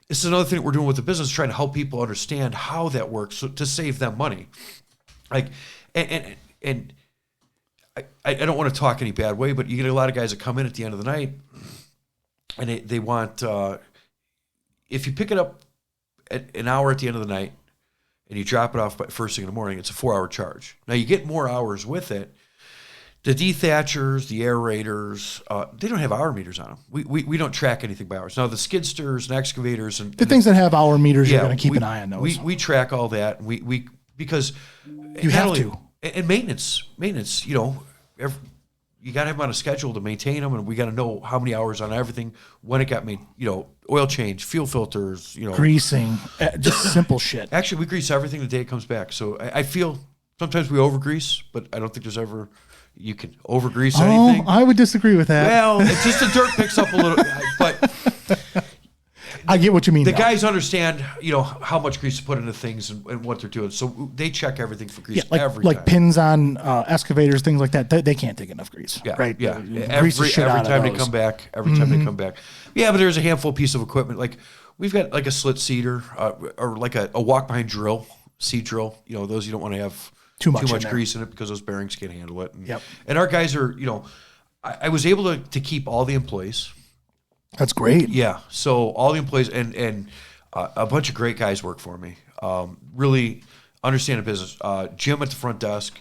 this is another thing that we're doing with the business, trying to help people understand how that works to save them money. Like, and I don't want to talk any bad way, but you get a lot of guys that come in at the end of the night and they want, if you pick it up at an hour at the end of the night and you drop it off by first thing in the morning, it's a 4-hour charge. Now you get more hours with it. The dethatchers, the aerators, they don't have hour meters on them. We don't track anything by hours. Now the skidsters and excavators and the things that have hour meters, you're going to keep an eye on those. We track all that. We because you have to. And maintenance. You know, you got to have them on a schedule to maintain them, and we got to know how many hours on everything, when it got made. You know, oil change, fuel filters. You know, greasing, just simple shit. Actually, we grease everything the day it comes back. So I feel sometimes we over grease, but I don't think there's ever. You can over grease anything. I would disagree with that. Well, it's just the dirt picks up a little, but I get what you mean. The guys understand, you know, how much grease to put into things and what they're doing. So they check everything for grease every time. Like pins on excavators, things like that. They can't take enough grease. Yeah, right. Yeah. Every time they come back. Yeah, but there's a handful piece of equipment. Like we've got like a slit seeder or like a walk behind drill, seed drill. You know, those you don't want to have too much grease in it because those bearings can't handle it. And our guys are, you know, I was able to keep all the employees. That's great. Yeah. So all the employees and a bunch of great guys work for me. Really understand the business. Jim at the front desk.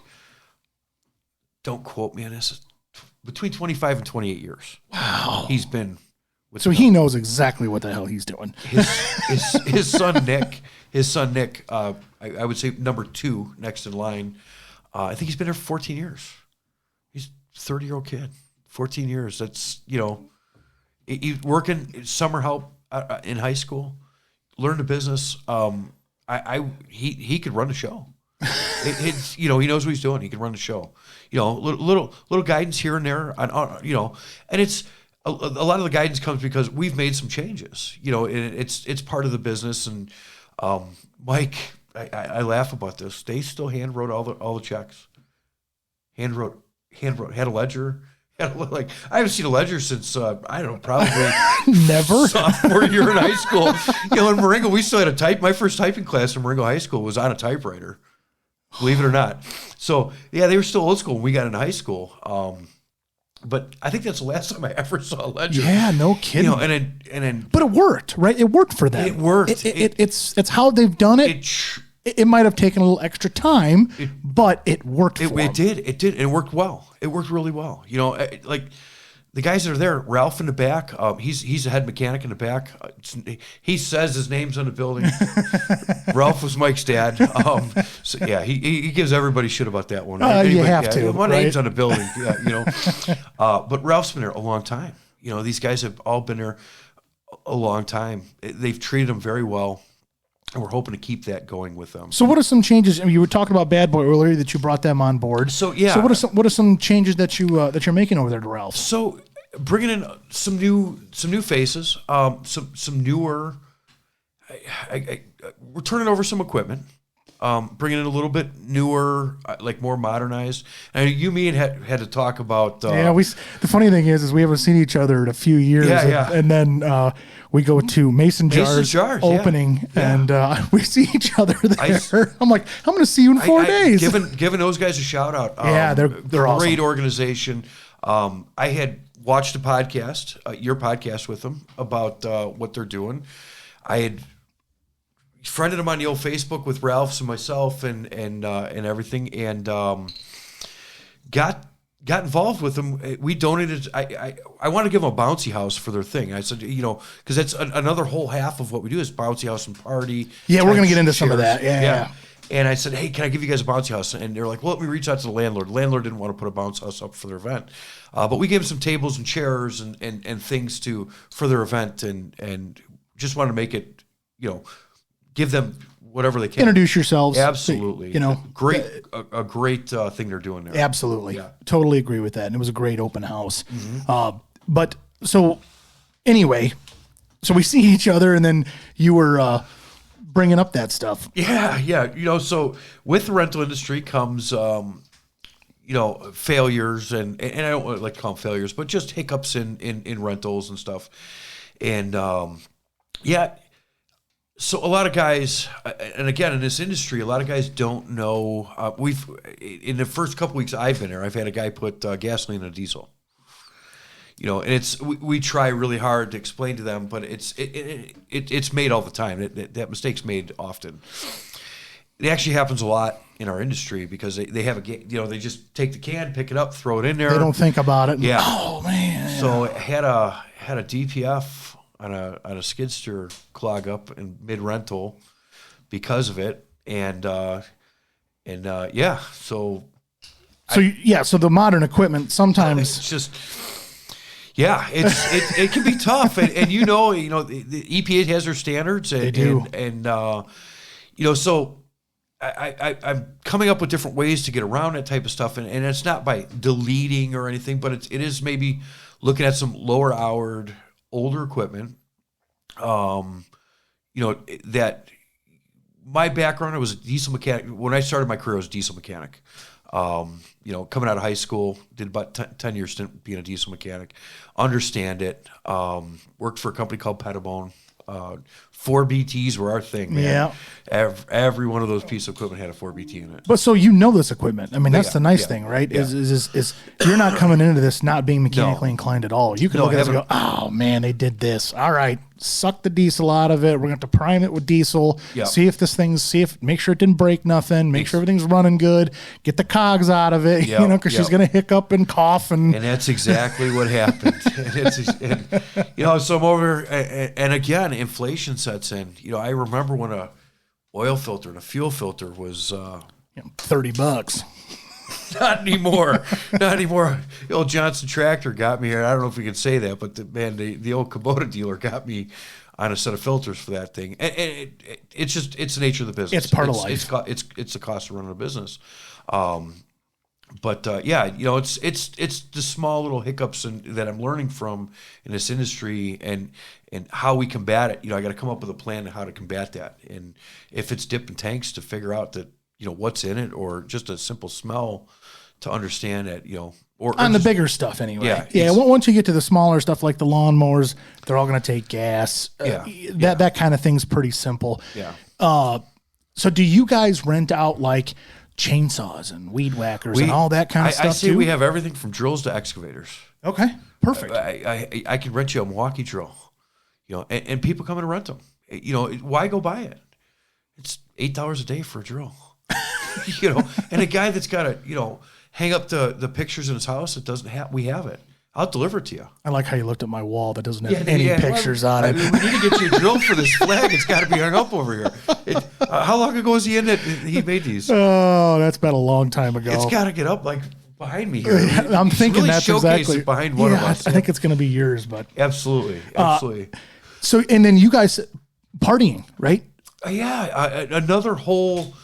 Don't quote me on this. Between 25 and 28 years. Wow. He's been with so he knows exactly what the hell he's doing. His son Nick, I would say number 2 next in line. I think he's been there for 14 years. He's a 30-year-old kid. 14 years. That's, you know, he's working summer help in high school, learned the business. He could run the show. You know, he knows what he's doing. He can run the show. You know, little guidance here and there on you know, and it's a lot of the guidance comes because we've made some changes. You know, and it's part of the business. And Mike, I laugh about this. They still hand wrote all the checks. Hand wrote had a ledger. Like I haven't seen a ledger since I don't know, probably never sophomore year in high school. You know, in Marengo we still had my first typing class in Marengo High School was on a typewriter, believe it or not. So yeah, they were still old school when we got into high school. But I think that's the last time I ever saw a ledger. Yeah, no kidding. You know, and then but it worked, right? It worked for them. It worked. It's how they've done it. It might have taken a little extra time, but it worked for them. It did. It worked well. It worked really well. You know, like the guys that are there, Ralph in the back, he's the head mechanic in the back. He says his name's on the building. Ralph was Mike's dad. So yeah, he gives everybody shit about that one. You have to. My name's on the building. Yeah, you know. But Ralph's been there a long time. You know, these guys have all been there a long time. They've treated them very well. And we're hoping to keep that going with them. So what are some changes? I mean, you were talking about Bad Boy earlier that you brought them on board. So yeah. So what are some changes that you're making over there to Ralph? So bringing in some new faces, some newer. We're turning over some equipment, bringing in a little bit newer, like more modernized. And you, me, had to talk about. The funny thing is we haven't seen each other in a few years. And then we go to Mason Jar's opening, and we see each other there. I'm like, I'm going to see you in 4 days. Giving those guys a shout out. They're great awesome. Organization. I had watched a podcast, your podcast with them about what they're doing. I had friended them on the old Facebook with Ralph's and myself and everything, and got involved with them. We donated. I want to give them a bouncy house for their thing. I said, you know, because that's another whole half of what we do is bouncy house and party. Yeah, we're gonna get into some of that. Yeah. And I said, hey, can I give you guys a bouncy house? And they're like, well, let me reach out to the landlord. The landlord didn't want to put a bounce house up for their event, but we gave them some tables and chairs and things for their event, and just wanted to make it, you know, give them whatever they can. Introduce yourselves. Absolutely. You know, a great thing they're doing there. Absolutely. Yeah. Totally agree with that. And it was a great open house. Mm-hmm. But so anyway, so we see each other, and then you were bringing up that stuff. Yeah. You know, so with the rental industry comes, you failures and I don't like to call them failures, but just hiccups in rentals and stuff. And so a lot of guys, and again, in this industry, a lot of guys don't know. In the first couple weeks I've been here, I've had a guy put gasoline in a diesel. And we try really hard to explain to them, but it's made all the time. That mistake's made often. It actually happens a lot in our industry because they have they just take the can, pick it up, throw it in there. They don't think about it. Yeah. Oh man. So it had a DPF on a skid steer clog up in mid rental because of it, so so the modern equipment sometimes it's just. Yeah, it can be tough, and the EPA has their standards, and they do, so I'm coming up with different ways to get around that type of stuff, and it's not by deleting or anything, but it is maybe looking at some lower houred older equipment. That my background, I was a diesel mechanic. When I started my career, I was a diesel mechanic. Coming out of high school, did about 10 years stint being a diesel mechanic. Understand it. Worked for a company called Pettibone. 4BTs were our thing, man. Yeah. Every one of those pieces of equipment had a 4BT in it. But so this equipment. I mean, that's the nice thing, right? Yeah. Is you're not coming into this not being mechanically inclined at all. You can look at it and go, oh, man, they did this. All right, suck the diesel out of it. We're going to have to prime it with diesel. Yep. Make sure it didn't break nothing. Make sure everything's running good. Get the cogs out of it, because she's going to hiccup and cough. And that's exactly what happened. So I'm over, and again, inflation sets in. I remember when a oil filter and a fuel filter was $30. Not anymore. The old Johnson tractor got me here. I don't know if we can say that, but the old Kubota dealer got me on a set of filters for that thing. And it's the nature of the business. It's part of life. It's the cost of running a business. It's the small little hiccups that I'm learning from in this industry and how we combat it. I got to come up with a plan on how to combat that. And if it's dipping tanks, to figure out that what's in it, or just a simple smell to understand that or on the bigger stuff anyway. Yeah. Once you get to the smaller stuff like the lawnmowers, they're all going to take gas. That kind of thing's pretty simple. Yeah. So do you guys rent out like chainsaws and weed whackers and all that kind of stuff? I say we have everything from drills to excavators. Okay, perfect. I could rent you a Milwaukee drill, and people come in and rent them. Why go buy it? It's $8 a day for a drill, and a guy that's got to hang up the pictures in his house that doesn't have. We have it. I'll deliver it to you. I like how you looked at my wall that doesn't have any pictures on it. We need to get you a drill for this flag. It's got to be hung up over here. How long ago was he in it? He made these. Oh, that's been a long time ago. It's got to get up like behind me here. I'm thinking really that's exactly behind one of us. I think it's going to be yours, but absolutely. So, and then you guys partying, right? Another whole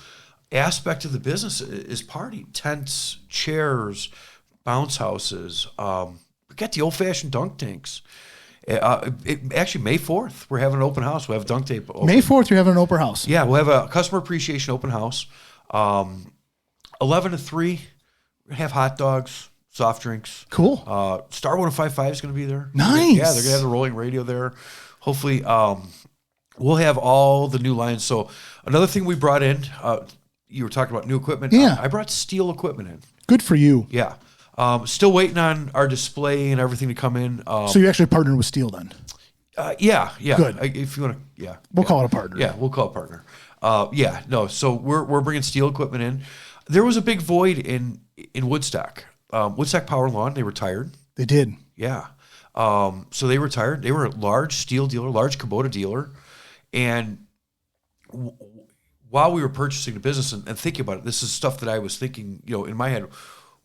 aspect of the business is party. Tents, chairs, bounce houses. We got the old-fashioned dunk tanks. Actually, May 4th, we're having an open house. We have dunk tape open. May 4th, you're having an open house. Yeah, we'll have a customer appreciation open house. 11 to 3, we're going to have hot dogs, soft drinks. Cool. Star 105.5 is going to be there. Nice. Yeah, they're going to have the rolling radio there. Hopefully, we'll have all the new lines. So another thing we brought in, you were talking about new equipment. Yeah. I brought steel equipment in. Good for you. Yeah. Still waiting on our display and everything to come in. So you actually partnered with Steel then? Yeah. Good. If you want to, We'll call it a partner. Yeah, we'll call it a partner. So we're bringing steel equipment in. There was a big void in Woodstock. Woodstock Power and Lawn, they retired. They did. Yeah. So they retired. They were a large steel dealer, large Kubota dealer. And while we were purchasing the business and thinking about it, this is stuff that I was thinking, in my head,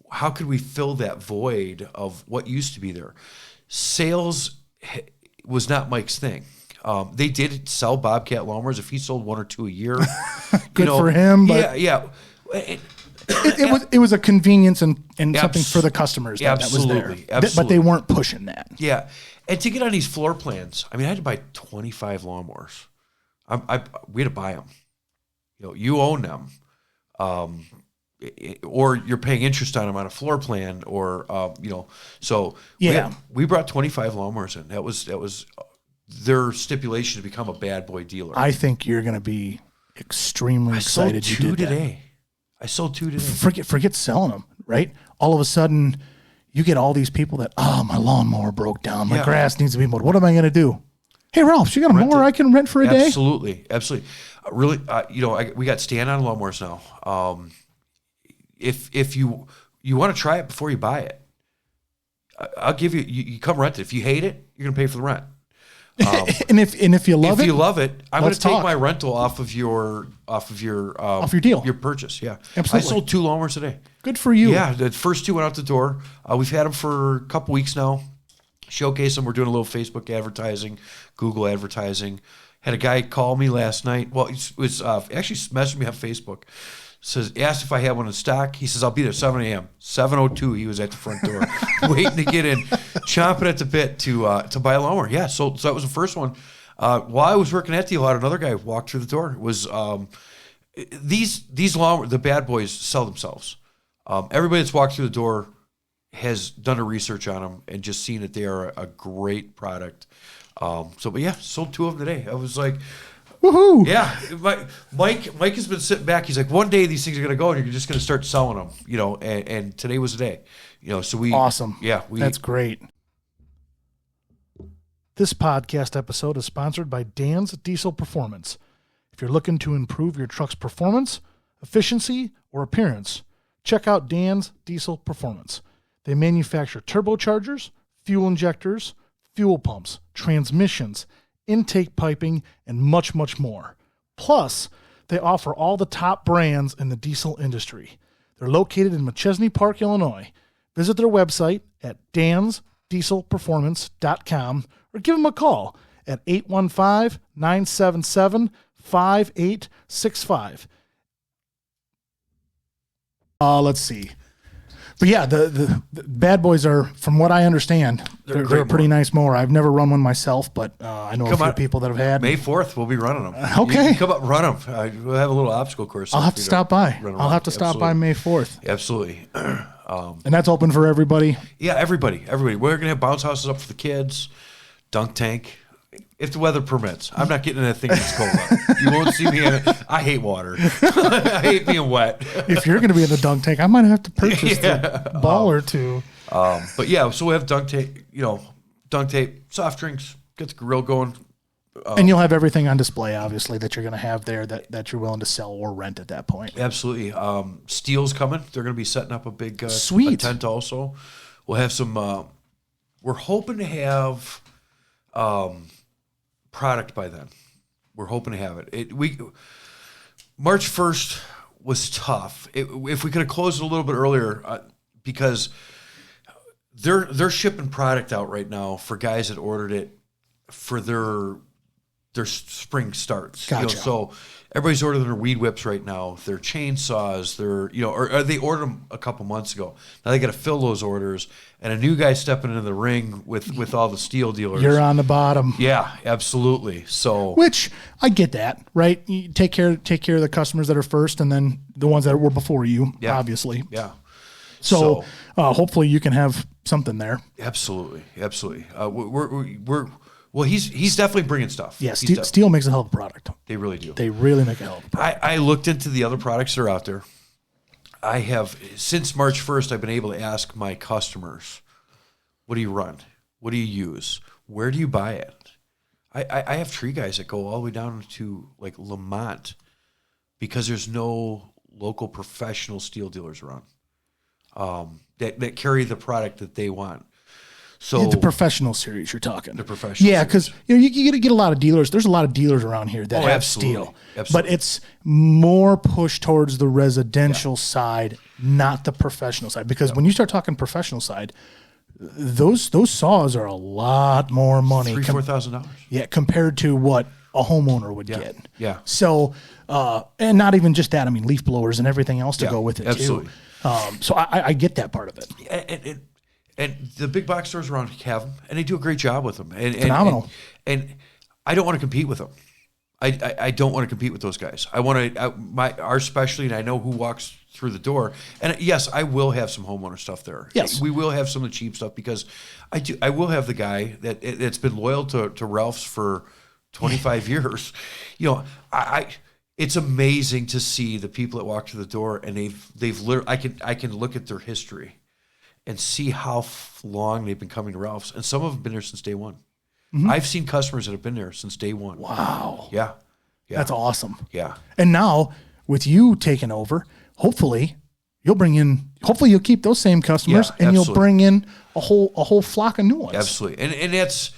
how could we fill that void of what used to be there? Sales was not Mike's thing. They did sell Bobcat lawnmowers. If he sold 1 or 2 a year, good for him. But yeah. It was a convenience and something for the customers that was there. Absolutely. But they weren't pushing that. Yeah, and to get on these floor plans, I had to buy 25 lawnmowers. We had to buy them. You own them. or you're paying interest on them on a floor plan, or So we brought 25 lawnmowers in. That was their stipulation to become a bad boy dealer. I think you're going to be extremely excited. I sold 2 today. I sold 2 today. Forget selling them, right? All of a sudden, you get all these people that, my lawnmower broke down. My grass needs to be mowed. What am I going to do? Hey, Ralph, you got a mower I can rent for a day? Absolutely. Really, we got stand-on lawnmowers now. If you want to try it before you buy it, I'll give you come rent it. If you hate it, you're going to pay for the rent. And if you love it, I'm going to take my rental off of your deal, your purchase. Yeah, absolutely. I sold 2 lawnmowers today. Good for you. Yeah, the first 2 went out the door. We've had them for a couple weeks now. Showcase them. We're doing a little Facebook advertising, Google advertising. Had a guy call me last night. Well, he was actually messaged me on Facebook. Asked if I had one in stock. He says, I'll be there 7 a.m. 7:02, he was at the front door waiting to get in, chomping at the bit to buy a lawnmower. Yeah, so that was the first one. While I was working at the lot, another guy walked through the door. It was these lawnmowers, the bad boys sell themselves. Everybody that's walked through the door has done a research on them and just seen that they are a great product. Sold 2 of them today. I was like, woohoo! Yeah, Mike has been sitting back. He's like, one day these things are going to go, and you're just going to start selling them, And today was the day, So awesome. Yeah, that's great. This podcast episode is sponsored by Dan's Diesel Performance. If you're looking to improve your truck's performance, efficiency, or appearance, check out Dan's Diesel Performance. They manufacture turbochargers, fuel injectors, fuel pumps, transmissions, intake piping, and much, much more. Plus, they offer all the top brands in the diesel industry. They're located in McChesney Park, Illinois. Visit their website at dansdieselperformance.com or give them a call at 815-977-5865. Let's see. But yeah, the bad boys are, from what I understand, they're a pretty nice mower. I've never run one myself, but I know a few people that have had. May 4th, we'll be running them. Okay. Come up, run them. We'll have a little obstacle course. I'll have to stop by. Stop by May 4th. Absolutely. And that's open for everybody? Yeah, everybody. We're going to have bounce houses up for the kids, dunk tank. If the weather permits. I'm not getting in that thing that's cold. You won't see me in it. I hate water. I hate being wet. If you're going to be in the dunk tank, I might have to purchase a ball or two. But yeah, so we have dunk tape, soft drinks, get the grill going. And you'll have everything on display, obviously, that you're going to have there that you're willing to sell or rent at that point. Absolutely. Steel's coming. They're going to be setting up a big a tent also. We'll have some, we're hoping to have product by then. We're hoping to have it. March 1st was tough. If we could have closed it a little bit earlier, because they're shipping product out right now for guys that ordered it for their spring starts. Gotcha. So everybody's ordering their weed whips right now, their chainsaws, or they ordered them a couple months ago. Now they got to fill those orders, and a new guy stepping into the ring with all the steel dealers. You're on the bottom. Yeah, absolutely. So, which I get that, right? You take care of the customers that are first, and then the ones that were before you, obviously. Yeah. So hopefully you can have something there. Absolutely. Well, he's definitely bringing stuff. Yeah, steel makes a hell of a product. They really do. They really make a hell of a product. I looked into the other products that are out there. I have, since March 1st, I've been able to ask my customers, what do you run? What do you use? Where do you buy it? I have tree guys that go all the way down to like Lamont because there's no local professional steel dealers around that carry the product that they want. So the professional series you're talking. The professional series. Because you get a lot of dealers. There's a lot of dealers around here that have steel. Absolutely. But it's more pushed towards the residential side, not the professional side. Because when you start talking professional side, those saws are a lot more money. $3,000-$4,000. Yeah, compared to what a homeowner would get. Yeah. So, and not even just that. I mean, leaf blowers and everything else to go with it absolutely. Too. So I get that part of it. And the big box stores around have them, and they do a great job with them. And phenomenal. And I don't want to compete with them. I don't want to compete with those guys. I want to our specialty, and I know who walks through the door. And yes, I will have some homeowner stuff there. Yes, we will have some of the cheap stuff because I will have the guy that's been loyal to Ralph's for 25 years. You know, it's amazing to see the people that walk through the door, and they've literally, I can look at their history and see how long they've been coming to Ralph's, and some of them have been there since day one. Mm-hmm. I've seen customers that have been there since day one. Wow. Yeah. That's awesome. Yeah. And now with you taking over, hopefully you'll keep those same customers, and you'll bring in a whole flock of new ones. Absolutely. And that's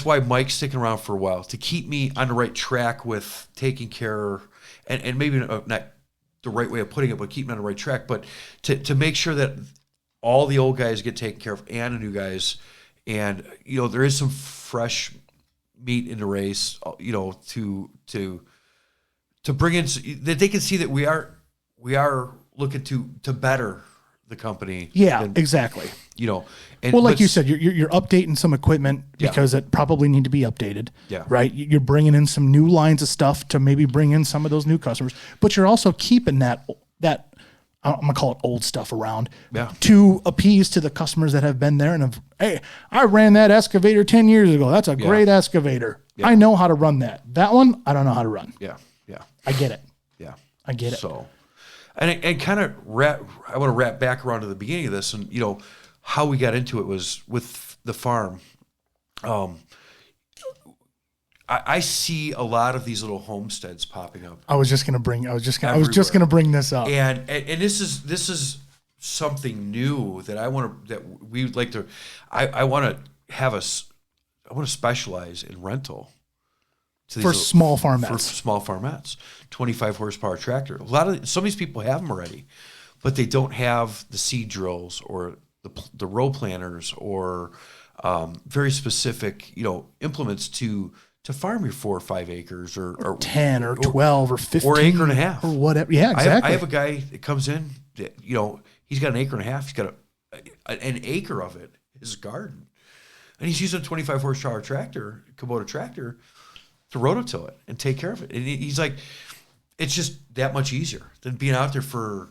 why Mike's sticking around for a while, to keep me on the right track with taking care, and maybe not the right way of putting it, but keep me on the right track, but to make sure that all the old guys get taken care of and the new guys. And, you know, there is some fresh meat in the race, you know, to bring in, that they can see that we are looking to better the company. Yeah, exactly. You know, and like you said, you're updating some equipment because it probably need to be updated. Yeah. Right. You're bringing in some new lines of stuff to maybe bring in some of those new customers, but you're also keeping that I'm gonna call it old stuff around to appease to the customers that have been there and hey, I ran that excavator 10 years ago. That's a great excavator. Yeah. I know how to run that. That one, I don't know how to run. Yeah. Yeah. I get it. Yeah. I get it. So, and kind of I want to wrap back around to the beginning of this, and, you know, how we got into it was with the farm. I see a lot of these little homesteads popping up. I was just gonna bring this up. And this is something new that I want to specialize in rental for small farmettes. For small farmettes, 25 horsepower tractor. Some of these people have them already, but they don't have the seed drills or the row planters or very specific, you know, implements to farm your 4 or 5 acres or 10 or 12 or 15 or acre and a half or whatever. Yeah, exactly. I have a guy that comes in that, you know, he's got an acre and a half. He's got an acre of it, his garden, and he's using a 25 horsepower tractor, Kubota tractor, to rototill it and take care of it. And he's like, it's just that much easier than being out there for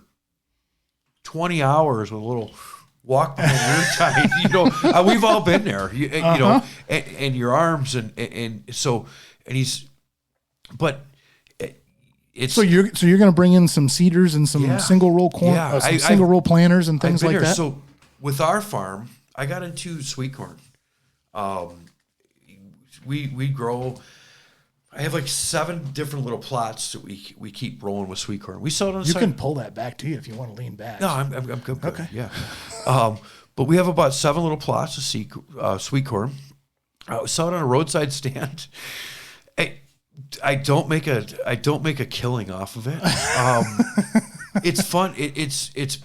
20 hours with a little walk behind your time. You know, we've all been there. You know, and your arms and so, and he's, but it's so you're going to bring in some seeders and some single row corn, single row planters and things like that. So with our farm, I got into sweet corn. We grow. I have like 7 different little plots that we keep rolling with sweet corn. We sell it on the side. You can pull that back to you if you want to lean back. No, I'm good. Okay. Yeah. But we have about 7 little plots of sweet corn. We sell it on a roadside stand. I don't make a killing off of it. It's fun. It's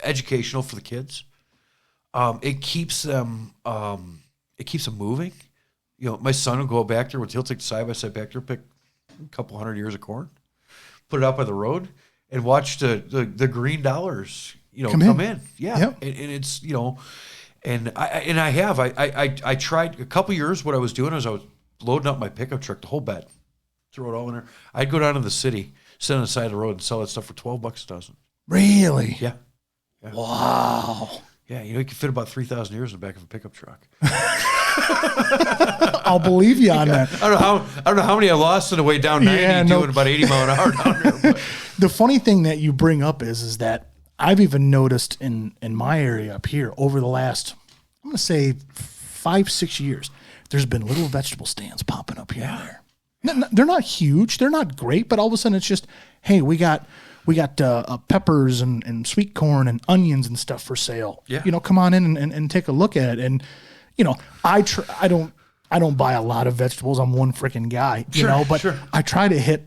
educational for the kids. It keeps them moving. You know, my son will go back there. He'll take the side-by-side back there, pick a couple hundred ears of corn, put it out by the road, and watch the green dollars, you know, come in. Yeah. Yep. And it's, you know, and I tried a couple years. What I was doing is I was loading up my pickup truck, the whole bed, throw it all in there. I'd go down to the city, sit on the side of the road, and sell that stuff for $12 a dozen. Really? Yeah. Wow. Yeah, you know, you can fit about 3,000 ears in the back of a pickup truck. I'll believe you on that. I don't know how many I lost on the way down 90 doing about 80 mile an hour down there. But. The funny thing that you bring up is that I've even noticed in my area up here over the last, I'm going to say 5-6 years, there's been little vegetable stands popping up here and there. They're not huge. They're not great, but all of a sudden it's just, hey, we got peppers and sweet corn and onions and stuff for sale. Yeah. You know, come on in and take a look at it. And, you know, I don't buy a lot of vegetables. I'm one freaking guy, you know, but I try to hit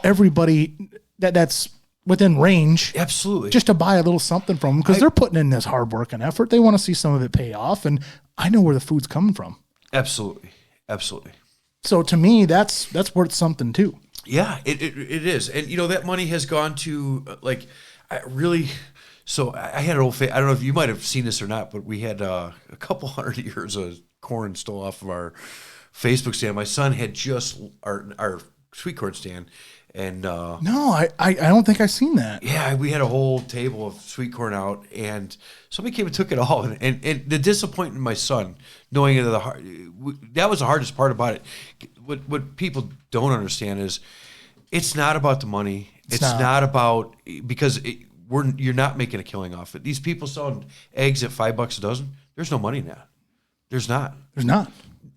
everybody that's within range. Absolutely. Just to buy a little something from them because they're putting in this hard work and effort. They want to see some of it pay off. And I know where the food's coming from. Absolutely. Absolutely. So to me, that's worth something too. Yeah, it is. And, you know, that money has gone to, so I had an old, I don't know if you might have seen this or not, but we had a couple hundred years of corn stole off of our Facebook stand. My son had just our sweet corn stand. And no, I don't think I've seen that. Yeah, we had a whole table of sweet corn out, and somebody came and took it all. And the disappointment in my son, knowing that was the hardest part about it. What people don't understand is it's not about the money. It's not about, because you're not making a killing off it. These people selling eggs at $5 a dozen, there's no money in that. There's not.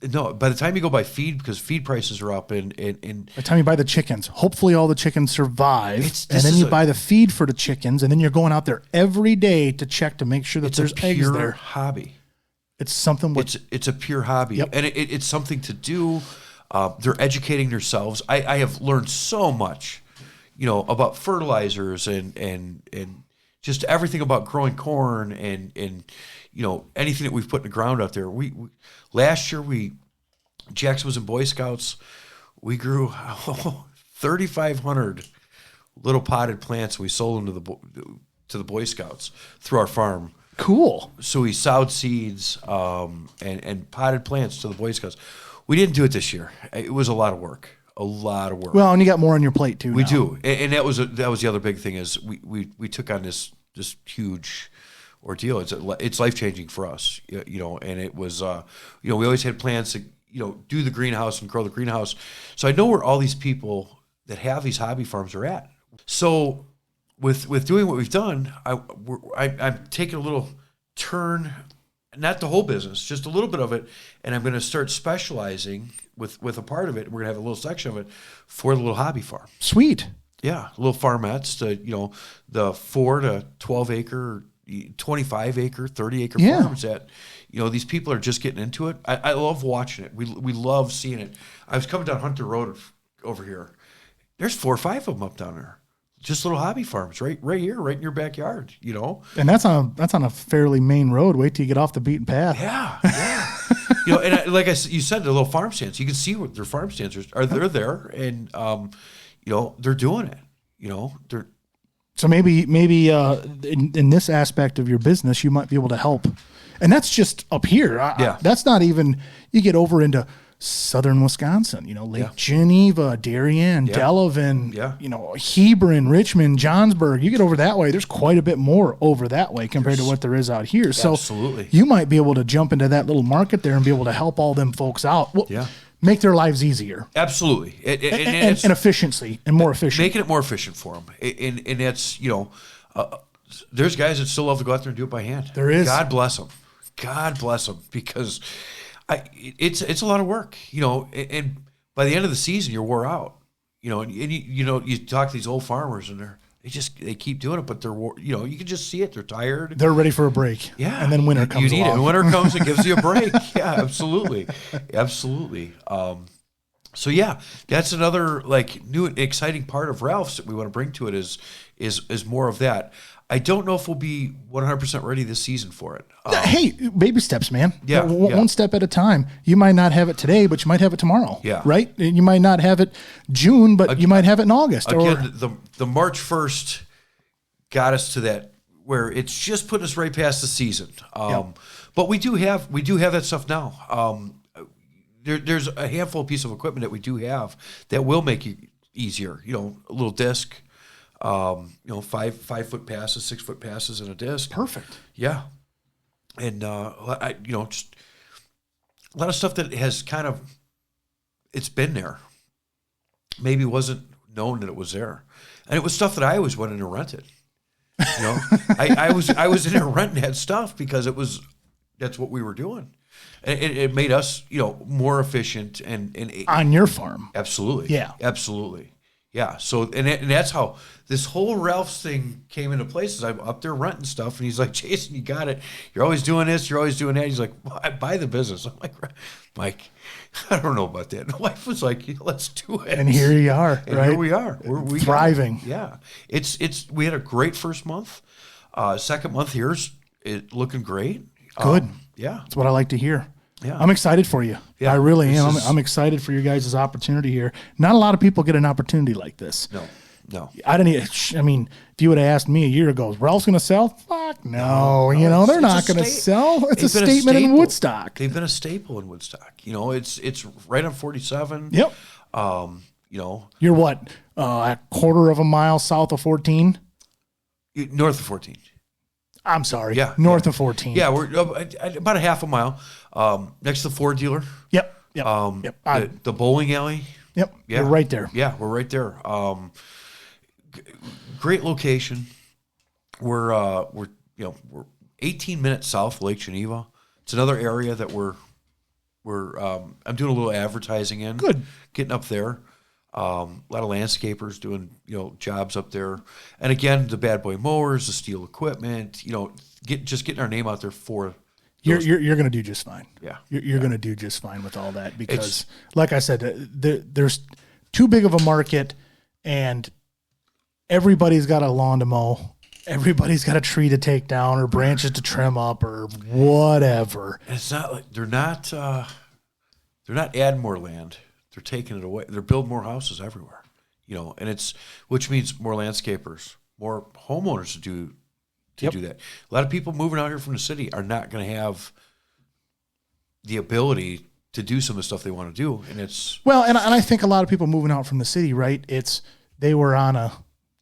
No, by the time you go buy feed, because feed prices are up, and by the time you buy the chickens, hopefully all the chickens survive, and then you buy the feed for the chickens, and then you're going out there every day to check to make sure that there's eggs there. It's a pure hobby. It's something. It's a pure hobby, yep. And it's something to do. They're educating themselves. I have learned so much, about fertilizers and just everything about growing corn and anything that we've put in the ground out there. We last year Jackson was in Boy Scouts. We grew 3,500 little potted plants. We sold them to the Boy Scouts through our farm. Cool. So we sowed seeds and potted plants to the Boy Scouts. We didn't do it this year. It was a lot of work. Well, and you got more on your plate too. We do, and that was the other big thing is we took on this huge ordeal. It's life-changing for us, and it was, we always had plans to, do the greenhouse and grow the greenhouse. So I know where all these people that have these hobby farms are at. So with doing what we've done, I'm taking a little turn, not the whole business, just a little bit of it, and I'm going to start specializing with a part of it. We're going to have a little section of it for the little hobby farm. Sweet. Yeah, little farmettes to, the 4 to 12 acre, 25 acre, 30 acre farms that, these people are just getting into it. I love watching it. We love seeing it. I was coming down Hunter Road over here. There's 4 or 5 of them up down there. Just little hobby farms right here, right in your backyard, And that's on a fairly main road. Wait till you get off the beaten path. Yeah. And you said, the little farm stands. You can see what their farm stands are. They're there, and they're doing it. So maybe in this aspect of your business, you might be able to help, and that's just up here. That's not even. You get over into southern Wisconsin, Lake Geneva, Darien, Delavan, Hebron, Richmond, Johnsburg. You get over that way, there's quite a bit more over that way compared to what there is out here. So absolutely, you might be able to jump into that little market there and be able to help all them folks out. Well, make their lives easier. Absolutely. And efficiency and more efficient. Making it more efficient for them. And that's, there's guys that still love to go out there and do it by hand. There is. God bless them. God bless them, because it's a lot of work, and by the end of the season, you're wore out, and you talk to these old farmers and they keep doing it, but they're, you can just see it. They're tired. They're ready for a break. Yeah. And then winter comes You need along. it. Winter comes and gives you a break. Yeah, absolutely. Absolutely. So yeah, that's another new exciting part of Ralph's that we want to bring to it is more of that. I don't know if we'll be 100% ready this season for it. Hey, baby steps, man. Yeah, one step at a time. You might not have it today, but you might have it tomorrow. Yeah. Right? And you might not have it June, but you might have it in August. Again, the March 1st got us to that where it's just putting us right past the season. But we do have that stuff now. There's a handful of pieces of equipment that we do have that will make it easier. A little disc. 5-foot passes, 6-foot passes, and a disc. Perfect. Yeah, and just a lot of stuff that has it's been there. Maybe wasn't known that it was there, and it was stuff that I always went in and rented. I was in and renting that stuff because that's what we were doing, and it made us more efficient and on your farm. Absolutely. Yeah. Absolutely. Yeah, so and that's how this whole Ralph's thing came into place. Is I'm up there renting stuff, and he's like, "Jason, you got it. You're always doing this. You're always doing that." He's like, well, "I buy the business." I'm like, "Mike, I don't know about that." And the wife was like, "Let's do it." And here you are, and right? Here we are. We're thriving. Yeah, it's. We had a great first month. Second month here's looking great. Good. Yeah, that's what I like to hear. Yeah. I'm excited for you. Yeah, I really am. I'm excited for your guys' opportunity here. Not a lot of people get an opportunity like this. No. No. I mean, if you would have asked me a year ago, is Ralph's going to sell? Fuck no. You know, they're not going to sell. It's a statement in Woodstock. They've been a staple in Woodstock. You know, it's right on 47. Yep. You know. You're what? A quarter of a mile south of 14? North of 14. I'm sorry. Yeah. North of 14. Yeah, we're about a half a mile. Next to the Ford dealer. Yep. The bowling alley. Yep. Yeah. You're right there. Yeah, we're right there. Great location. We're 18 minutes south of Lake Geneva. It's another area that I'm doing a little advertising in. Good. Getting up there. A lot of landscapers doing, jobs up there. And again, the bad boy mowers, the steel equipment, getting our name out there for You're going to do just fine. Yeah. You're going to do just fine with all that because, like I said, there's too big of a market and everybody's got a lawn to mow. Everybody's got a tree to take down or branches to trim up or whatever. And it's not like they're not adding more land. They're taking it away. They're building more houses everywhere, and which means more landscapers, more homeowners to do that. A lot of people moving out here from the city are not going to have the ability to do some of the stuff they want to do. And and I think a lot of people moving out from the city, right? They were on a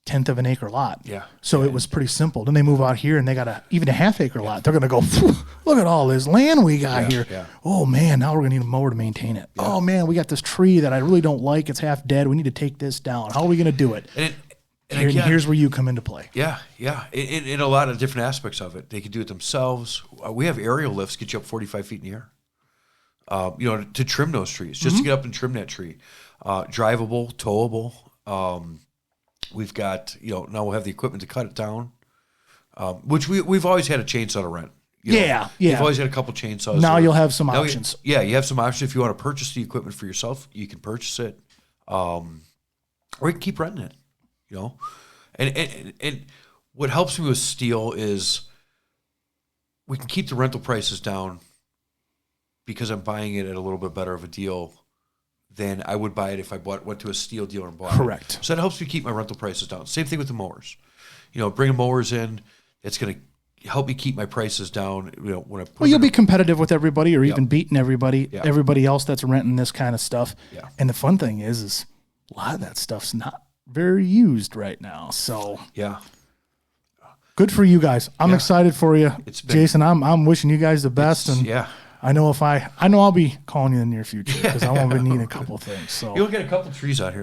1/10 of an acre lot. Yeah. So it was pretty simple. Then they move out here and they got even a half-acre lot. They're going to go, look at all this land we got here. Yeah. Oh, man, now we're going to need a mower to maintain it. Yeah. Oh, man, we got this tree that I really don't like. It's half dead. We need to take this down. How are we going to do it? And here's where you come into play. Yeah, yeah. In a lot of different aspects of it. They can do it themselves. We have aerial lifts get you up 45 feet in the air, to trim those trees, just to get up and trim that tree. Drivable, towable. We've got, now we'll have the equipment to cut it down, which we've always had a chainsaw to rent. Yeah. We've always had a couple chainsaws. Now you'll have some options. You have some options. If you want to purchase the equipment for yourself, you can purchase it, or you can keep renting it. And what helps me with steel is we can keep the rental prices down because I'm buying it at a little bit better of a deal than I would buy it if I went to a steel dealer and bought it. Correct. So that helps me keep my rental prices down. Same thing with the mowers. Bringing mowers in, it's going to help me keep my prices down. When you'll be competitive with everybody or even beating everybody else that's renting this kind of stuff. Yeah. And the fun thing is a lot of that stuff's not very used right now. So yeah. Good for you guys. I'm excited for you. Jason, I'm wishing you guys the best. And I know I'll be calling you in the near future because I won't be needing a couple things. So you'll get a couple trees out here.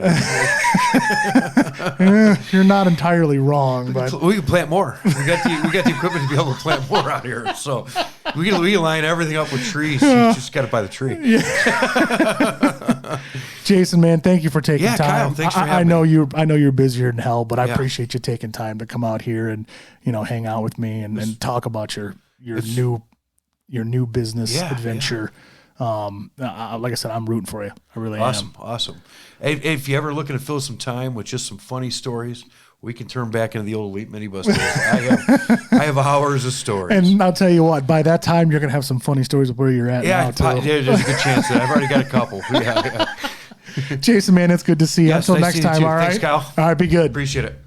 You're not entirely wrong, but we can plant more. We got the equipment to be able to plant more out here. So we can line everything up with trees. You just got to buy the tree. Yeah. Jason, man, thank you for taking time. Kyle, thanks for having me. I know you're busier than hell, but I appreciate you taking time to come out here and hang out with me and talk about your new business adventure. Yeah. Like I said, I'm rooting for you. I really am. Awesome. Hey, if you're ever looking to fill some time with just some funny stories, we can turn back into the old Elite Minibus days. I have hours of stories. And I'll tell you what, by that time, you're going to have some funny stories of where you're at now, too. There's a good chance that I've already got a couple. Yeah. Jason, man, it's good to see you. Until next time, all right? Thanks, Kyle. All right, be good. Appreciate it.